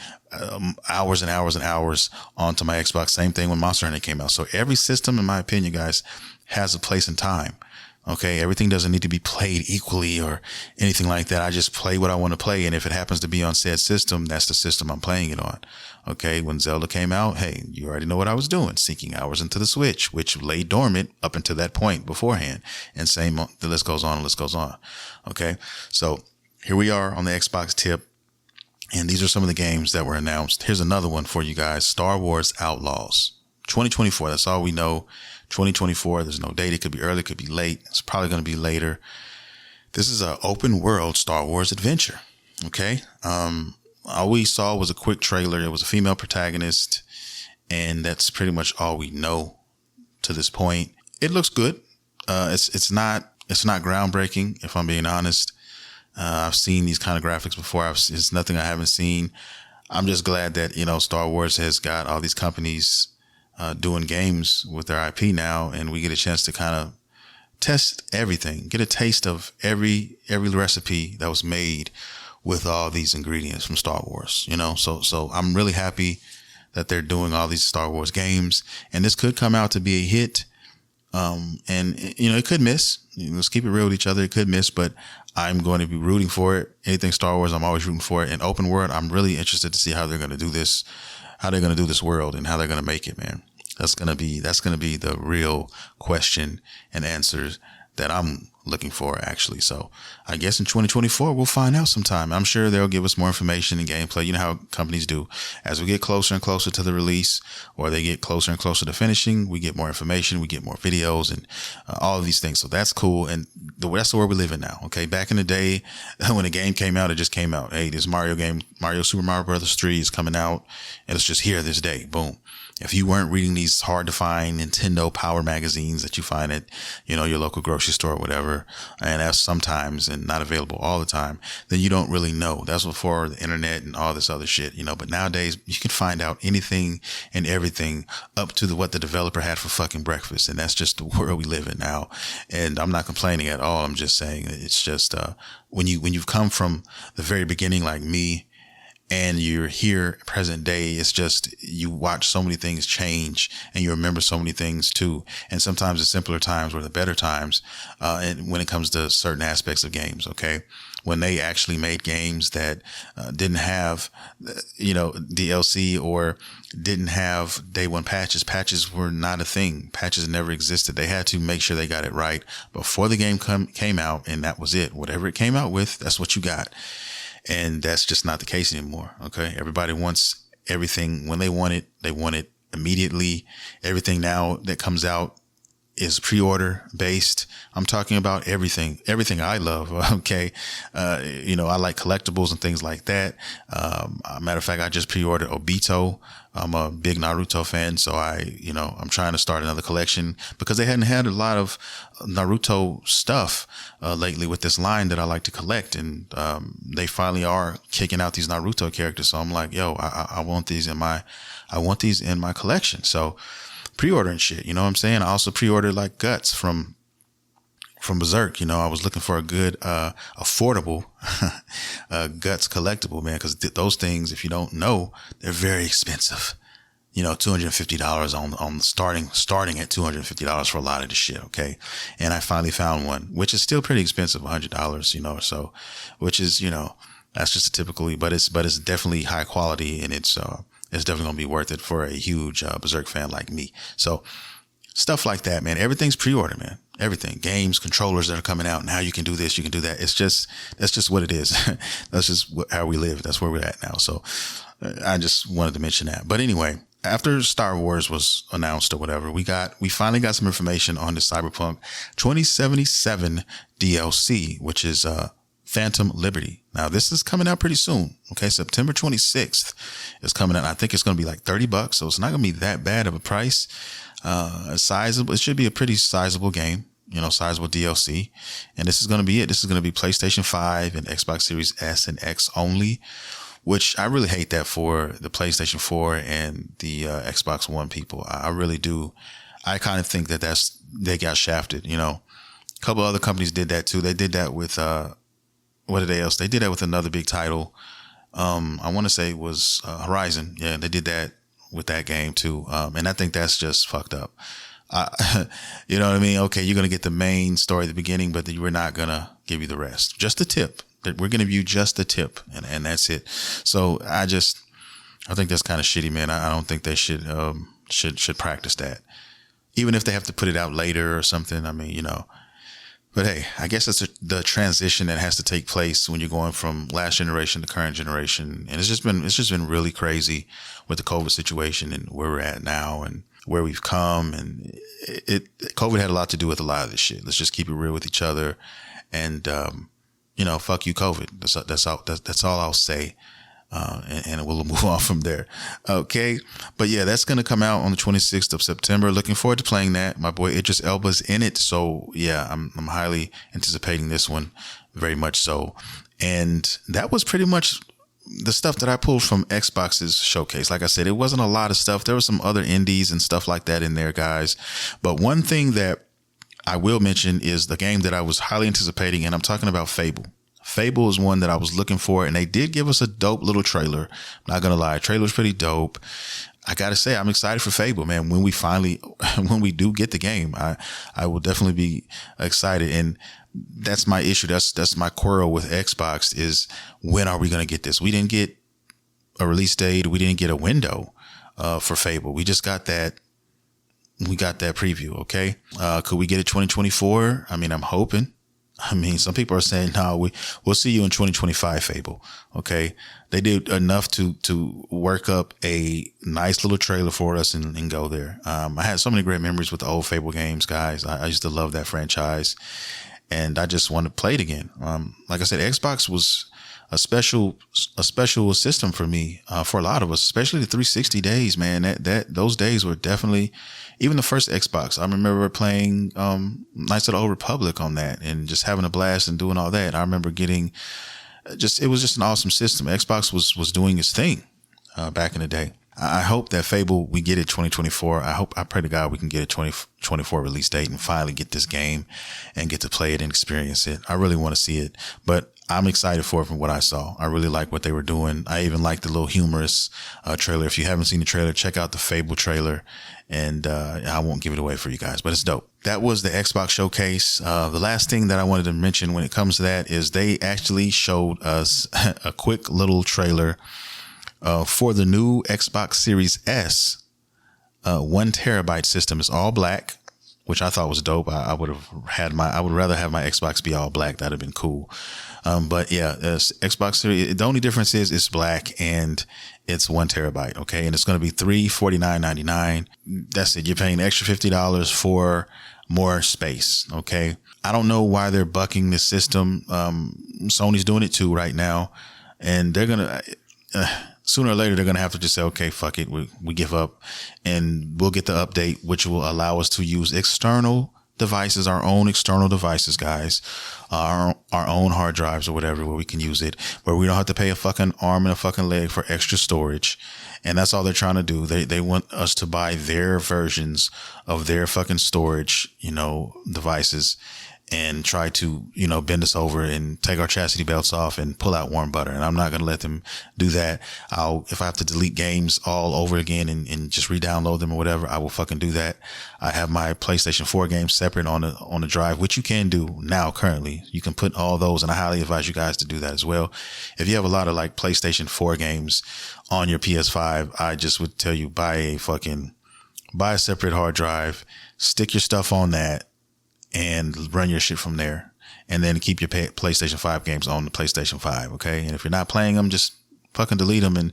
hours and hours and hours onto my Xbox. Same thing when Monster Hunter came out. So every system, in my opinion, guys, has a place and time. Okay. Everything doesn't need to be played equally or anything like that. I just play what I want to play. And if it happens to be on said system, that's the system I'm playing it on. Okay. When Zelda came out, hey, you already know what I was doing, sinking hours into the Switch, which lay dormant up until that point beforehand. And same, the list goes on and list goes on. Okay. So here we are on the Xbox tip. And these are some of the games that were announced. Here's another one for you guys. Star Wars Outlaws 2024. That's all we know. 2024. There's no date. It could be early, it could be late. It's probably going to be later. This is an open world Star Wars adventure. Okay. All we saw was a quick trailer. It was a female protagonist, and that's pretty much all we know to this point. It looks good. It's not groundbreaking, if I'm being honest. I've seen these kind of graphics before. It's nothing I haven't seen. I'm just glad that, Star Wars has got all these companies doing games with their IP now, and we get a chance to kind of test everything, get a taste of every recipe that was made with all these ingredients from Star Wars, so I'm really happy that they're doing all these Star Wars games, and this could come out to be a hit. And it could miss. Let's keep it real with each other. It could miss, but I'm going to be rooting for it. Anything Star Wars, I'm always rooting for it. In open world, I'm really interested to see how they're going to do this, world, and how they're going to make it, man. That's going to be the real question and answers that I'm looking for, actually. So I guess in 2024, we'll find out sometime. I'm sure they'll give us more information and gameplay. You know how companies do. As we get closer and closer to the release, or they get closer and closer to finishing, we get more information, we get more videos, and all of these things. So that's cool. And that's the world we live in now. Okay. Back in the day, when a game came out, it just came out. Hey, this Mario Super Mario Brothers 3 is coming out, and it's just here this day. Boom. If you weren't reading these hard to find Nintendo Power magazines that you find at, your local grocery store or whatever, and that's sometimes and not available all the time, then you don't really know. That's before the internet and all this other shit, but nowadays you can find out anything and everything up to what the developer had for fucking breakfast. And that's just the world we live in now. And I'm not complaining at all. I'm just saying it's just, when you've come from the very beginning, like me, and you're here present day, it's just, you watch so many things change and you remember so many things too. And sometimes the simpler times were the better times. And when it comes to certain aspects of games, okay, when they actually made games that didn't have, DLC or didn't have day one patches. Patches were not a thing. Patches never existed. They had to make sure they got it right before the game came out. And that was it. Whatever it came out with, that's what you got. And that's just not the case anymore. Okay. Everybody wants everything when they want it immediately. Everything now that comes out is pre-order based. I'm talking about everything I love. Okay. I like collectibles and things like that. Matter of fact, I just pre-ordered Obito. I'm a big Naruto fan. So I'm trying to start another collection because they hadn't had a lot of Naruto stuff, lately with this line that I like to collect. And, they finally are kicking out these Naruto characters. So I'm like, yo, I want these in my collection. So pre-ordering shit, you know what I'm saying? I also pre-ordered like Guts from Berserk. I was looking for a good, affordable, Guts collectible, man. Cause those things, if you don't know, they're very expensive. $250 on starting at $250 for a lot of the shit. Okay. And I finally found one, which is still pretty expensive, $100, or so, which is, that's just a typically, but it's definitely high quality, and it's definitely going to be worth it for a huge Berserk fan like me. So stuff like that, man. Everything's pre-order, man. Everything, games, controllers that are coming out. Now you can do this, you can do that. That's just what it is. That's just how we live. That's where we're at now. So I just wanted to mention that. But anyway, after Star Wars was announced or whatever, we finally got some information on the Cyberpunk 2077 DLC, which is Phantom Liberty. Now this is coming out pretty soon. Okay, September 26th is coming out. I think it's going to be like $30, so it's not going to be that bad of a price. Sizable. It should be a pretty sizable game, sizable DLC. And this is going to be it. This is going to be PlayStation 5 and Xbox Series S and X only, which I really hate that for the PlayStation 4 and the Xbox One people. I really do. I kind of think that they got shafted. A couple other companies did that too. They did that with, what did they else? They did that with another big title. I want to say it was Horizon. Yeah, they did that with that game too. And I think that's just fucked up. You know what I mean? Okay, you're going to get the main story at the beginning, but we're not going to give you the rest. Just the tip. We're going to give you just the tip, and that's it. So I think that's kind of shitty, man. I don't think they should practice that. Even if they have to put it out later or something. I mean, But hey, I guess it's the transition that has to take place when you're going from last generation to current generation. And it's just been really crazy with the COVID situation and where we're at now and where we've come. And COVID had a lot to do with a lot of this shit. Let's just keep it real with each other. And, fuck you, COVID. That's all I'll say. And we'll move on from there. Okay. But yeah, that's going to come out on the 26th of September. Looking forward to playing that. My boy Idris Elba's in it. So yeah, I'm highly anticipating this one, very much so. And that was pretty much the stuff that I pulled from Xbox's showcase. Like I said, it wasn't a lot of stuff. There was some other indies and stuff like that in there, guys. But one thing that I will mention is the game that I was highly anticipating, and I'm talking about Fable. Fable is one that I was looking for, and they did give us a dope little trailer. I'm not going to lie. Trailer was pretty dope. I got to say, I'm excited for Fable, man. When we do get the game, I will definitely be excited. And that's my issue. That's my quarrel with Xbox is, when are we going to get this? We didn't get a release date. We didn't get a window, for Fable. We just got that. We got that preview. Okay. Could we get it 2024? I mean, I'm hoping. I mean, some people are saying, no, we'll see you in 2025, Fable. Okay. They did enough to work up a nice little trailer for us and go there. I had so many great memories with the old Fable games, guys. I used to love that franchise, and I just want to play it again. Like I said, Xbox was a special system for me, for a lot of us, especially the 360 days, man. Those days were definitely, even the first Xbox. I remember playing Knights of the Old Republic on that and just having a blast and doing all that. I remember getting it was just an awesome system. Xbox was doing its thing back in the day. I hope that Fable, we get it 2024. I pray to God we can get a 2024 release date and finally get this game and get to play it and experience it. I really want to see it, but I'm excited for it from what I saw. I really like what they were doing. I even like the little humorous trailer. If you haven't seen the trailer, check out the Fable trailer, and I won't give it away for you guys, but it's dope. That was the Xbox showcase. The last thing that I wanted to mention when it comes to that is they actually showed us a quick little trailer for the new Xbox Series S. 1 terabyte system. Is all black, which I thought was dope. I would rather have my Xbox be all black. That'd have been cool. But yeah, Xbox Series, the only difference is it's black and it's 1 terabyte. Okay. And it's going to be $349.99. That's it. You're paying an extra $50 for more space. Okay. I don't know why they're bucking this system. Sony's doing it too right now, and they're going to, sooner or later, they're going to have to just say, okay, fuck it. We give up, and we'll get the update, which will allow us to use external devices, our own external devices, guys, our own hard drives or whatever, where we can use it, where we don't have to pay a fucking arm and a fucking leg for extra storage. And that's all they're trying to do. They want us to buy their versions of their fucking storage, devices. and try to, bend us over and take our chastity belts off and pull out warm butter. And I'm not going to let them do that. If I have to delete games all over again and just re-download them or whatever, I will fucking do that. I have my PlayStation 4 games separate on the drive, which you can do now currently. You can put all those, and I highly advise you guys to do that as well. If you have a lot of like PlayStation 4 games on your PS5, I just would tell you, buy a separate hard drive, stick your stuff on that, and run your shit from there. And then keep your PlayStation 5 games on the PlayStation 5, okay? And if you're not playing them, just fucking delete them and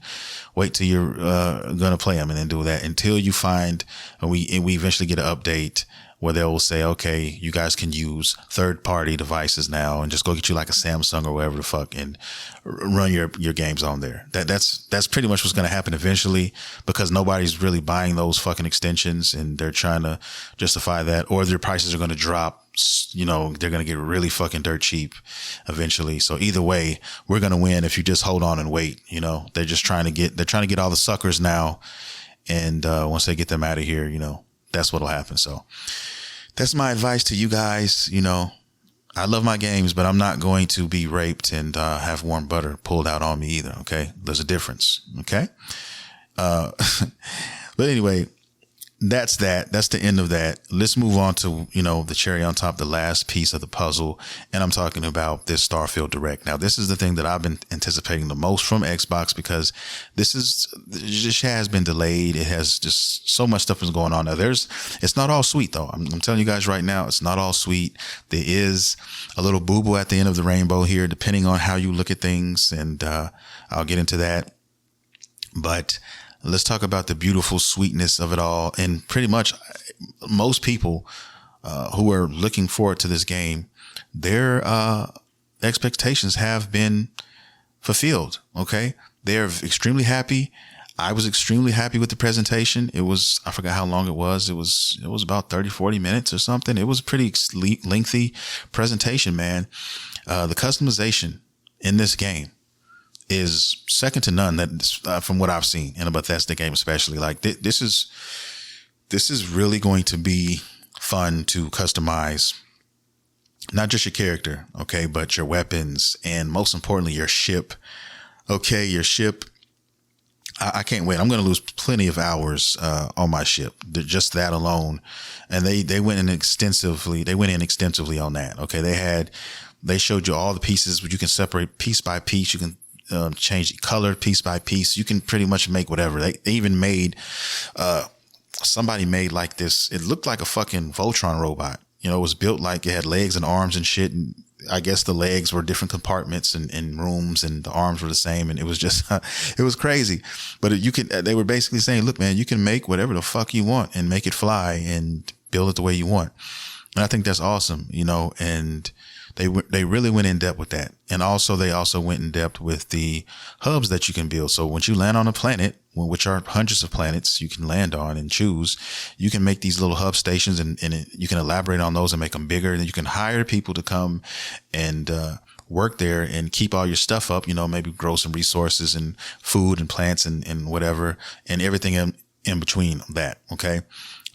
wait till you're gonna play them, and then do that until you find, and we eventually get an update where they will say, okay, you guys can use third-party devices now, and just go get you like a Samsung or whatever the fuck and run your games on there. That's pretty much what's going to happen eventually, because nobody's really buying those fucking extensions, and they're trying to justify that, or their prices are going to drop. They're going to get really fucking dirt cheap eventually. So either way, we're going to win if you just hold on and wait. They're trying to get all the suckers now. And once they get them out of here, that's what'll happen. So that's my advice to you guys. I love my games, but I'm not going to be raped and have warm butter pulled out on me either. Okay. There's a difference. Okay. But anyway, that's the end of that. Let's move on to, the cherry on top, the last piece of the puzzle. And I'm talking about this Starfield Direct. Now, this is the thing that I've been anticipating the most from Xbox, because this has been delayed. It has just so much stuff is going on. Now, it's not all sweet though. I'm telling you guys right now, it's not all sweet. There is a little boo-boo at the end of the rainbow here, depending on how you look at things. And, I'll get into that. But let's talk about the beautiful sweetness of it all. And pretty much most people who are looking forward to this game, their expectations have been fulfilled. Okay. They're extremely happy. I was extremely happy with the presentation. I forgot how long it was. It was about 30, 40 minutes or something. It was a pretty lengthy presentation, man. The customization in this game is second to none. That from what I've seen in a Bethesda game, especially, like this is really going to be fun to customize, not just your character, okay, but your weapons, and most importantly, your ship. Okay, your ship. I can't wait. I'm going to lose plenty of hours on my ship, just that alone. And they went in extensively. They went in extensively on that. Okay, they showed you all the pieces, but you can separate piece by piece. You can change color piece by piece. You can pretty much make whatever. They even made, somebody made like this. It looked like a fucking Voltron robot. It was built like it had legs and arms and shit. And I guess the legs were different compartments and rooms, and the arms were the same. And it was just, it was crazy. But they were basically saying, look, man, you can make whatever the fuck you want and make it fly and build it the way you want. And I think that's awesome, and they really went in depth with that. And they also went in depth with the hubs that you can build. So once you land on a planet, which are hundreds of planets you can land on and choose, you can make these little hub stations, and you can elaborate on those and make them bigger. And you can hire people to come and work there and keep all your stuff up, maybe grow some resources and food and plants and whatever, and everything in between that. Okay.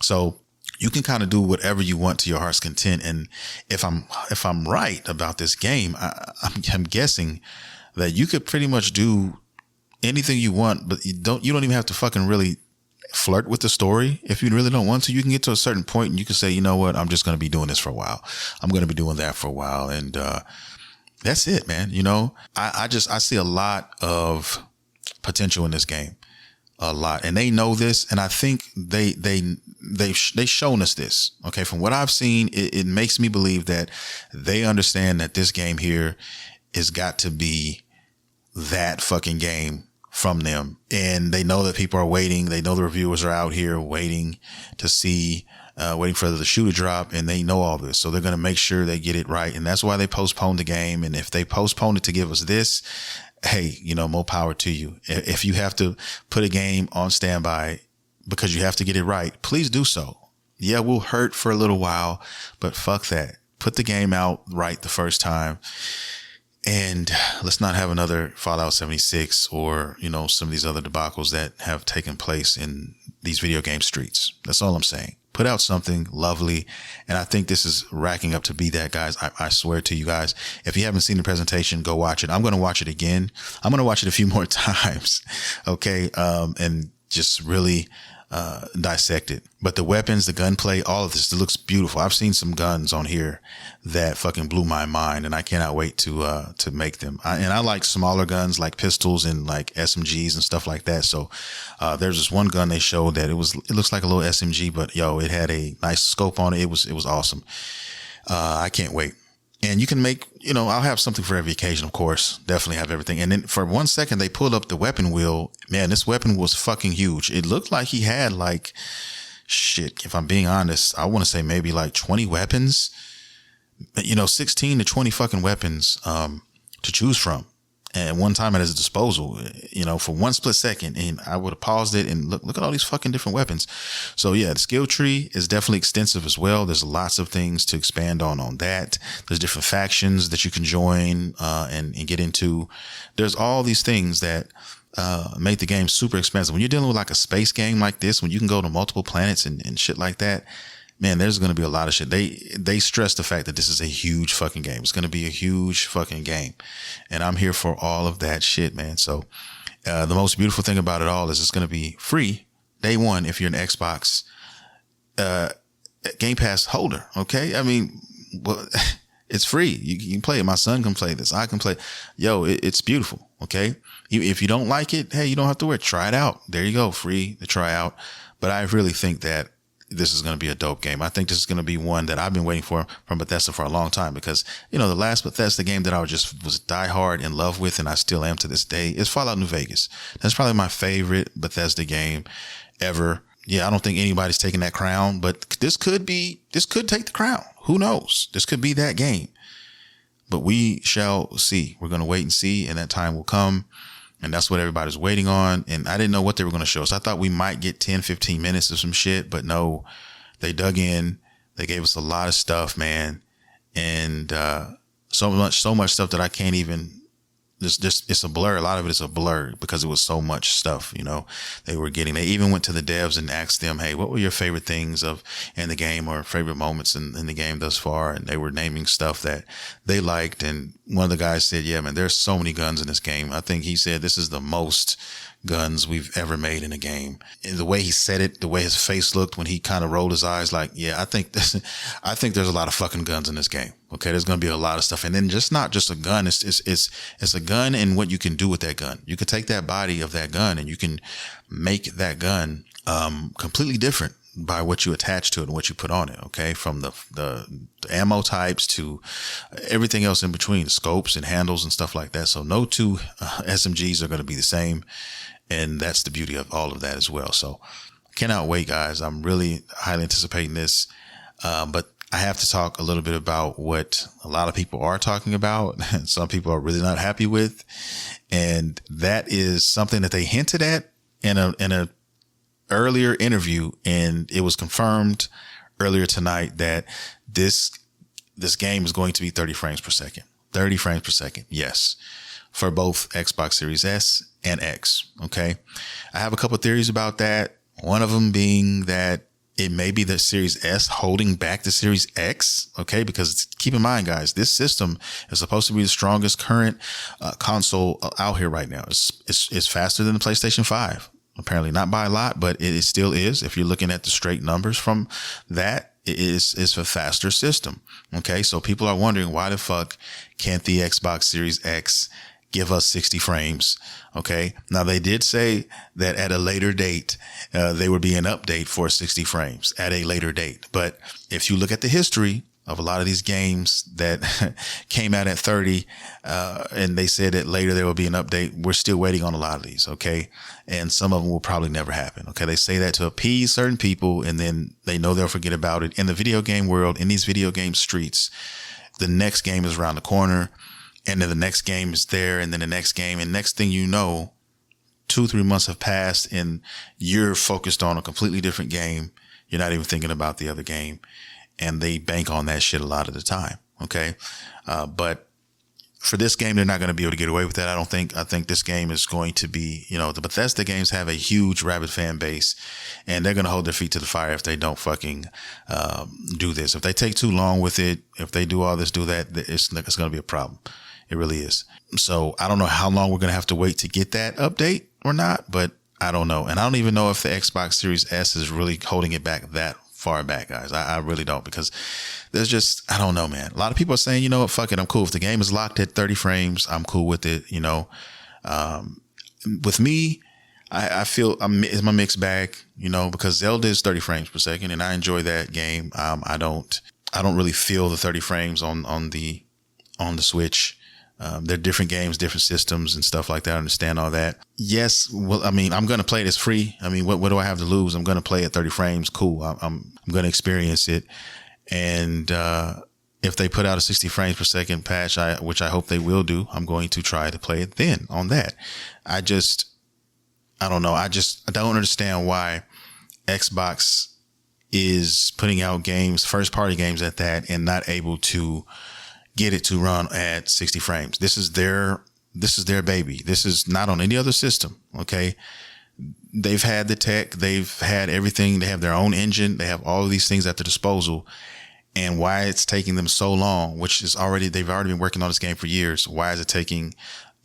So you can kind of do whatever you want to your heart's content. And if I'm right about this game, I'm guessing that you could pretty much do anything you want, but you don't even have to fucking really flirt with the story. If you really don't want to, you can get to a certain point and you can say, you know what, I'm just going to be doing this for a while. I'm going to be doing that for a while. And, that's it, man. I see a lot of potential in this game. A lot. And they know this. And I think they've shown us this. Okay. From what I've seen, it makes me believe that they understand that this game here has got to be that fucking game from them. And they know that people are waiting. They know the reviewers are out here waiting to see, waiting for the shoe to drop, and they know all this. So they're going to make sure they get it right. And that's why they postponed the game. And if they postponed it to give us this, hey, more power to you. If you have to put a game on standby because you have to get it right, please do so. Yeah, we'll hurt for a little while, but fuck that. Put the game out right the first time. And let's not have another Fallout 76 or, some of these other debacles that have taken place in these video game streets. That's all I'm saying. put out something lovely. And I think this is racking up to be that, guys. I swear to you guys, if you haven't seen the presentation, go watch it. I'm going to watch it again. I'm going to watch it a few more times. Okay. And just really dissect it. But the weapons, the gunplay, all of this, it looks beautiful. I've seen some guns on here that fucking blew my mind, and I cannot wait to make them. I like smaller guns like pistols and like SMGs and stuff like that. So there's this one gun they showed that it looks like a little SMG, but yo, it had a nice scope on it. It was awesome. I can't wait. And you can make, I'll have something for every occasion, of course. Definitely have everything. And then for 1 second, they pulled up the weapon wheel. Man, this weapon was fucking huge. It looked like he had like, shit, if I'm being honest, I want to say maybe like 20 weapons, 16 to 20 fucking weapons to choose from. And one time at his disposal, for 1 split second, and I would have paused it and look at all these fucking different weapons. So yeah, the skill tree is definitely extensive as well. There's lots of things to expand on that. There's different factions that you can join, and get into. There's all these things that, make the game super expensive. When you're dealing with like a space game like this, when you can go to multiple planets and shit like that, man, there's going to be a lot of shit. They stress the fact that this is a huge fucking game. It's going to be a huge fucking game. And I'm here for all of that shit, man. So, the most beautiful thing about it all is it's going to be free day one if you're an Xbox, Game Pass holder. Okay. I mean, well, it's free. You can play it. My son can play this. I can play. Yo, it's beautiful. Okay. If you don't like it, hey, you don't have to wear it. Try it out. There you go. Free to try out. But I really think that this is going to be a dope game. I think this is going to be one that I've been waiting for from Bethesda for a long time, because, the last Bethesda game that I was diehard in love with, and I still am to this day, is Fallout New Vegas. That's probably my favorite Bethesda game ever. Yeah, I don't think anybody's taking that crown, but this could take the crown. Who knows? This could be that game, but we shall see. We're going to wait and see, and that time will come. And that's what everybody's waiting on. And I didn't know what they were going to show us. I thought we might get 10, 15 minutes of some shit, but no, they dug in. They gave us a lot of stuff, man. And, so much stuff that I can't even, it's a blur. A lot of it is a blur because it was so much stuff, they were getting. They even went to the devs and asked them, hey, what were your favorite things in the game, or favorite moments in the game thus far? And they were naming stuff that they liked. And one of the guys said, yeah, man, there's so many guns in this game. I think he said this is the most guns we've ever made in a game. And the way he said it, the way his face looked when he kind of rolled his eyes, like, yeah, I think there's a lot of fucking guns in this game. Okay. There's going to be a lot of stuff. And then not just a gun. It's a gun and what you can do with that gun. You can take that body of that gun and you can make that gun, completely different by what you attach to it and what you put on it. Okay. From the ammo types to everything else in between, scopes and handles and stuff like that. So no two SMGs are going to be the same. And that's the beauty of all of that as well. So cannot wait, guys. I'm really highly anticipating this. But I have to talk a little bit about what a lot of people are talking about and some people are really not happy with. And that is something that they hinted at in a earlier interview. And it was confirmed earlier tonight that this game is going to be 30 frames per second. 30 frames per second. Yes. For both Xbox Series S and X. Okay. I have a couple of theories about that. One of them being that it may be the Series S holding back the Series X. Okay. Because keep in mind, guys, this system is supposed to be the strongest current console out here right now. It's faster than the PlayStation 5. Apparently not by a lot, but it still is. If you're looking at the straight numbers from that, it's a faster system. Okay. So people are wondering, why the fuck can't the Xbox Series X give us 60 frames? Okay. Now they did say that at a later date, there would be an update for 60 frames at a later date. But if you look at the history of a lot of these games that came out at 30, and they said that later there will be an update, we're still waiting on a lot of these. Okay. And some of them will probably never happen. Okay. They say that to appease certain people, and then they know they'll forget about it. In the video game world, in these video game streets, the next game is around the corner. And then the next game is there, and then the next game. And next thing you know, 2-3 months have passed and you're focused on a completely different game. You're not even thinking about the other game. And they bank on that shit a lot of the time. Okay. But for this game, they're not going to be able to get away with that. I think this game is going to be, the Bethesda games have a huge rabid fan base, and they're going to hold their feet to the fire if they don't fucking do this. If they take too long with it, if they do all this, do that, it's going to be a problem. It really is. So I don't know how long we're going to have to wait to get that update or not, but I don't know. And I don't even know if the Xbox Series S is really holding it back that far back, guys. I really don't, because there's just, I don't know, man. A lot of people are saying, you know what, fuck it, I'm cool. If the game is locked at 30 frames, I'm cool with it. With me, I feel it's my mixed bag, because Zelda is 30 frames per second, and I enjoy that game. I don't really feel the 30 frames on the Switch. They're different games, different systems and stuff like that. I understand all that. Yes. Well, I mean, I'm going to play it. It's free. I mean, what do I have to lose? I'm going to play at 30 frames. Cool. I'm going to experience it. And, if they put out a 60 frames per second patch, which I hope they will do, I'm going to try to play it then on that. I don't know. I don't understand why Xbox is putting out games, first party games at that, and not able to get it to run at 60 frames. This is their baby. This is not on any other system. Okay. They've had the tech, they've had everything. They have their own engine. They have all of these things at their disposal. And why it's taking them so long, they've already been working on this game for years. Why is it taking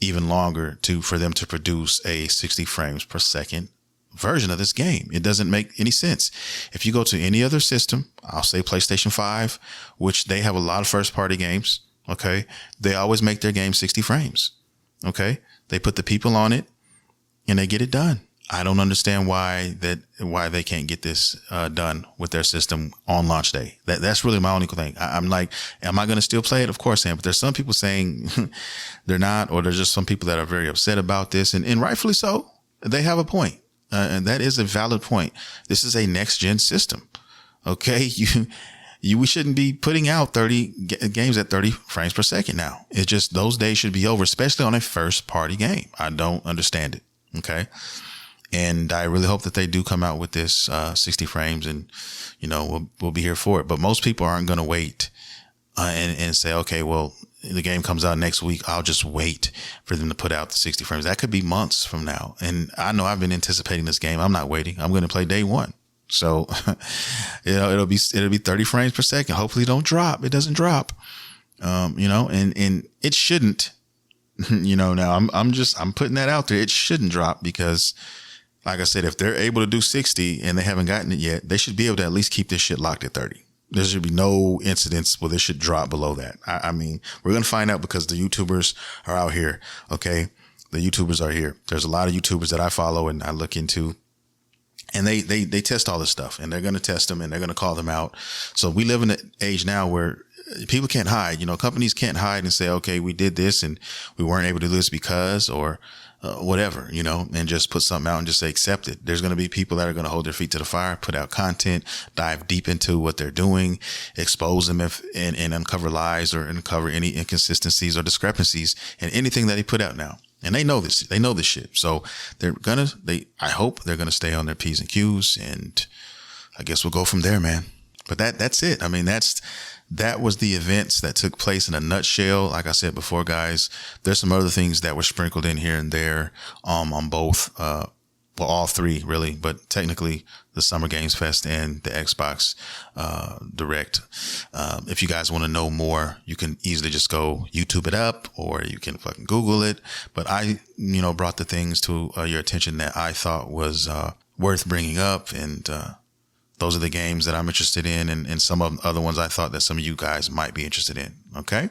even longer for them to produce a 60 frames per second version of this game? It doesn't make any sense. If you go to any other system, I'll say PlayStation 5, which they have a lot of first party games. Okay. They always make their game 60 frames. Okay. They put the people on it and they get it done. I don't understand why they can't get this done with their system on launch day. That's really my only thing. I'm like, am I going to still play it? Of course I am. But there's some people saying they're not, or there's just some people that are very upset about this, and rightfully so. They have a point. And that is a valid point. This is a next gen system. Okay. We shouldn't be putting out 30 games at 30 frames per second now. It's just, those days should be over, especially on a first party game. I don't understand it. Okay. And I really hope that they do come out with this 60 frames, and, we'll be here for it. But most people aren't going to wait and say, okay, well, the game comes out next week, I'll just wait for them to put out the 60 frames. That could be months from now. And I know I've been anticipating this game. I'm not waiting. I'm going to play day one. So, it'll be 30 frames per second. Hopefully it doesn't drop, and it shouldn't, now I'm putting that out there. It shouldn't drop, because like I said, if they're able to do 60 and they haven't gotten it yet, they should be able to at least keep this shit locked at 30. There should be no incidents where this should drop below that. I mean, we're going to find out, because the YouTubers are out here. Okay. The YouTubers are here. There's a lot of YouTubers that I follow and I look into, and they test all this stuff, and they're going to test them and they're going to call them out. So we live in an age now where people can't hide, companies can't hide and say, okay, we did this and we weren't able to do this because, or whatever, and just put something out and just say, accept it. There's going to be people that are going to hold their feet to the fire, put out content, dive deep into what they're doing, expose them and uncover lies, or uncover any inconsistencies or discrepancies in anything that they put out now. And they know this. They know this shit. So I hope they're going to stay on their P's and Q's, and I guess we'll go from there, man. But that's it. I mean, that was the events that took place in a nutshell. Like I said before, guys, there's some other things that were sprinkled in here and there, on both, all three really, but technically the Summer Games Fest and the Xbox, Direct. If you guys want to know more, you can easily just go YouTube it up, or you can fucking Google it. But I, brought the things to your attention that I thought was, worth bringing up. And, those are the games that I'm interested in, and some of the other ones I thought that some of you guys might be interested in. Okay.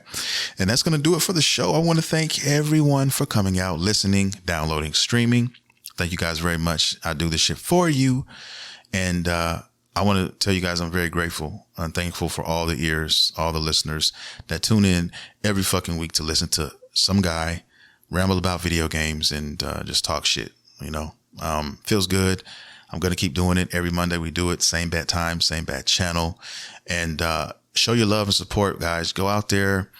And that's going to do it for the show. I want to thank everyone for coming out, listening, downloading, streaming. Thank you guys very much. I do this shit for you. And, I want to tell you guys, I'm very grateful and thankful for all the ears, all the listeners that tune in every fucking week to listen to some guy ramble about video games and, just talk shit, feels good. I'm going to keep doing it. Every Monday we do it. Same bat time, same bat channel. And show your love and support, guys. Go out there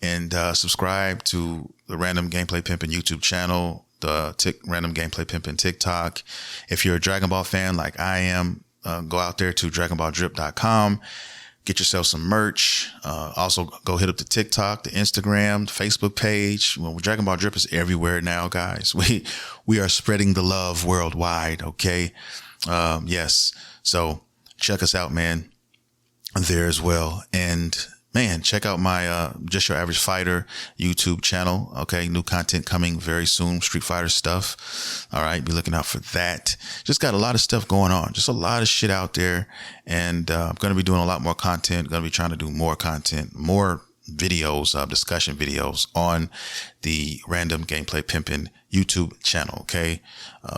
and subscribe to the Random Gameplay Pimpin' YouTube channel, the Random Gameplay Pimpin' TikTok. If you're a Dragon Ball fan like I am, go out there to dragonballdrip.com. Get yourself some merch. Also, go hit up the TikTok, the Instagram, the Facebook page. Well, Dragon Ball Drip is everywhere now, guys. We are spreading the love worldwide, okay? Yes. So check us out, man, there as well. And man, check out my Just Your Average Fighter YouTube channel. Okay, new content coming very soon. Street Fighter stuff. All right, be looking out for that. Just got a lot of stuff going on. Just a lot of shit out there. And I'm going to be doing a lot more content. Going to be trying to do more content, more videos, discussion videos on the Random Gameplay Pimpin' YouTube channel. Okay.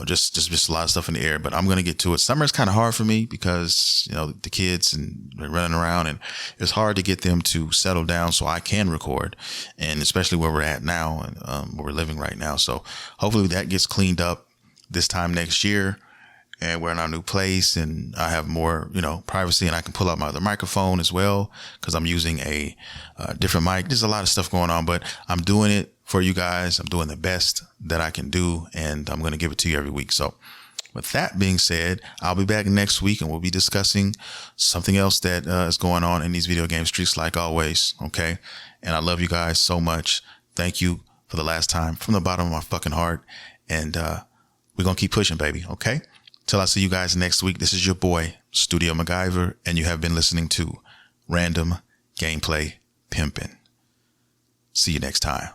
Just a lot of stuff in the air, but I'm going to get to it. Summer is kind of hard for me because, you know, the kids and they're running around and it's hard to get them to settle down so I can record, and especially where we're at now and where we're living right now. So hopefully that gets cleaned up this time next year. And we're in our new place and I have more, you know, privacy, and I can pull out my other microphone as well because I'm using a different mic. There's a lot of stuff going on, but I'm doing it for you guys. I'm doing the best that I can do, and I'm going to give it to you every week. So with that being said, I'll be back next week and we'll be discussing something else that is going on in these video game streets like always. Okay. And I love you guys so much. Thank you for the last time from the bottom of my fucking heart. And we're going to keep pushing, baby. Okay. Till I see you guys next week, this is your boy, Studio MacGyver, and you have been listening to Random Gameplay Pimpin'. See you next time.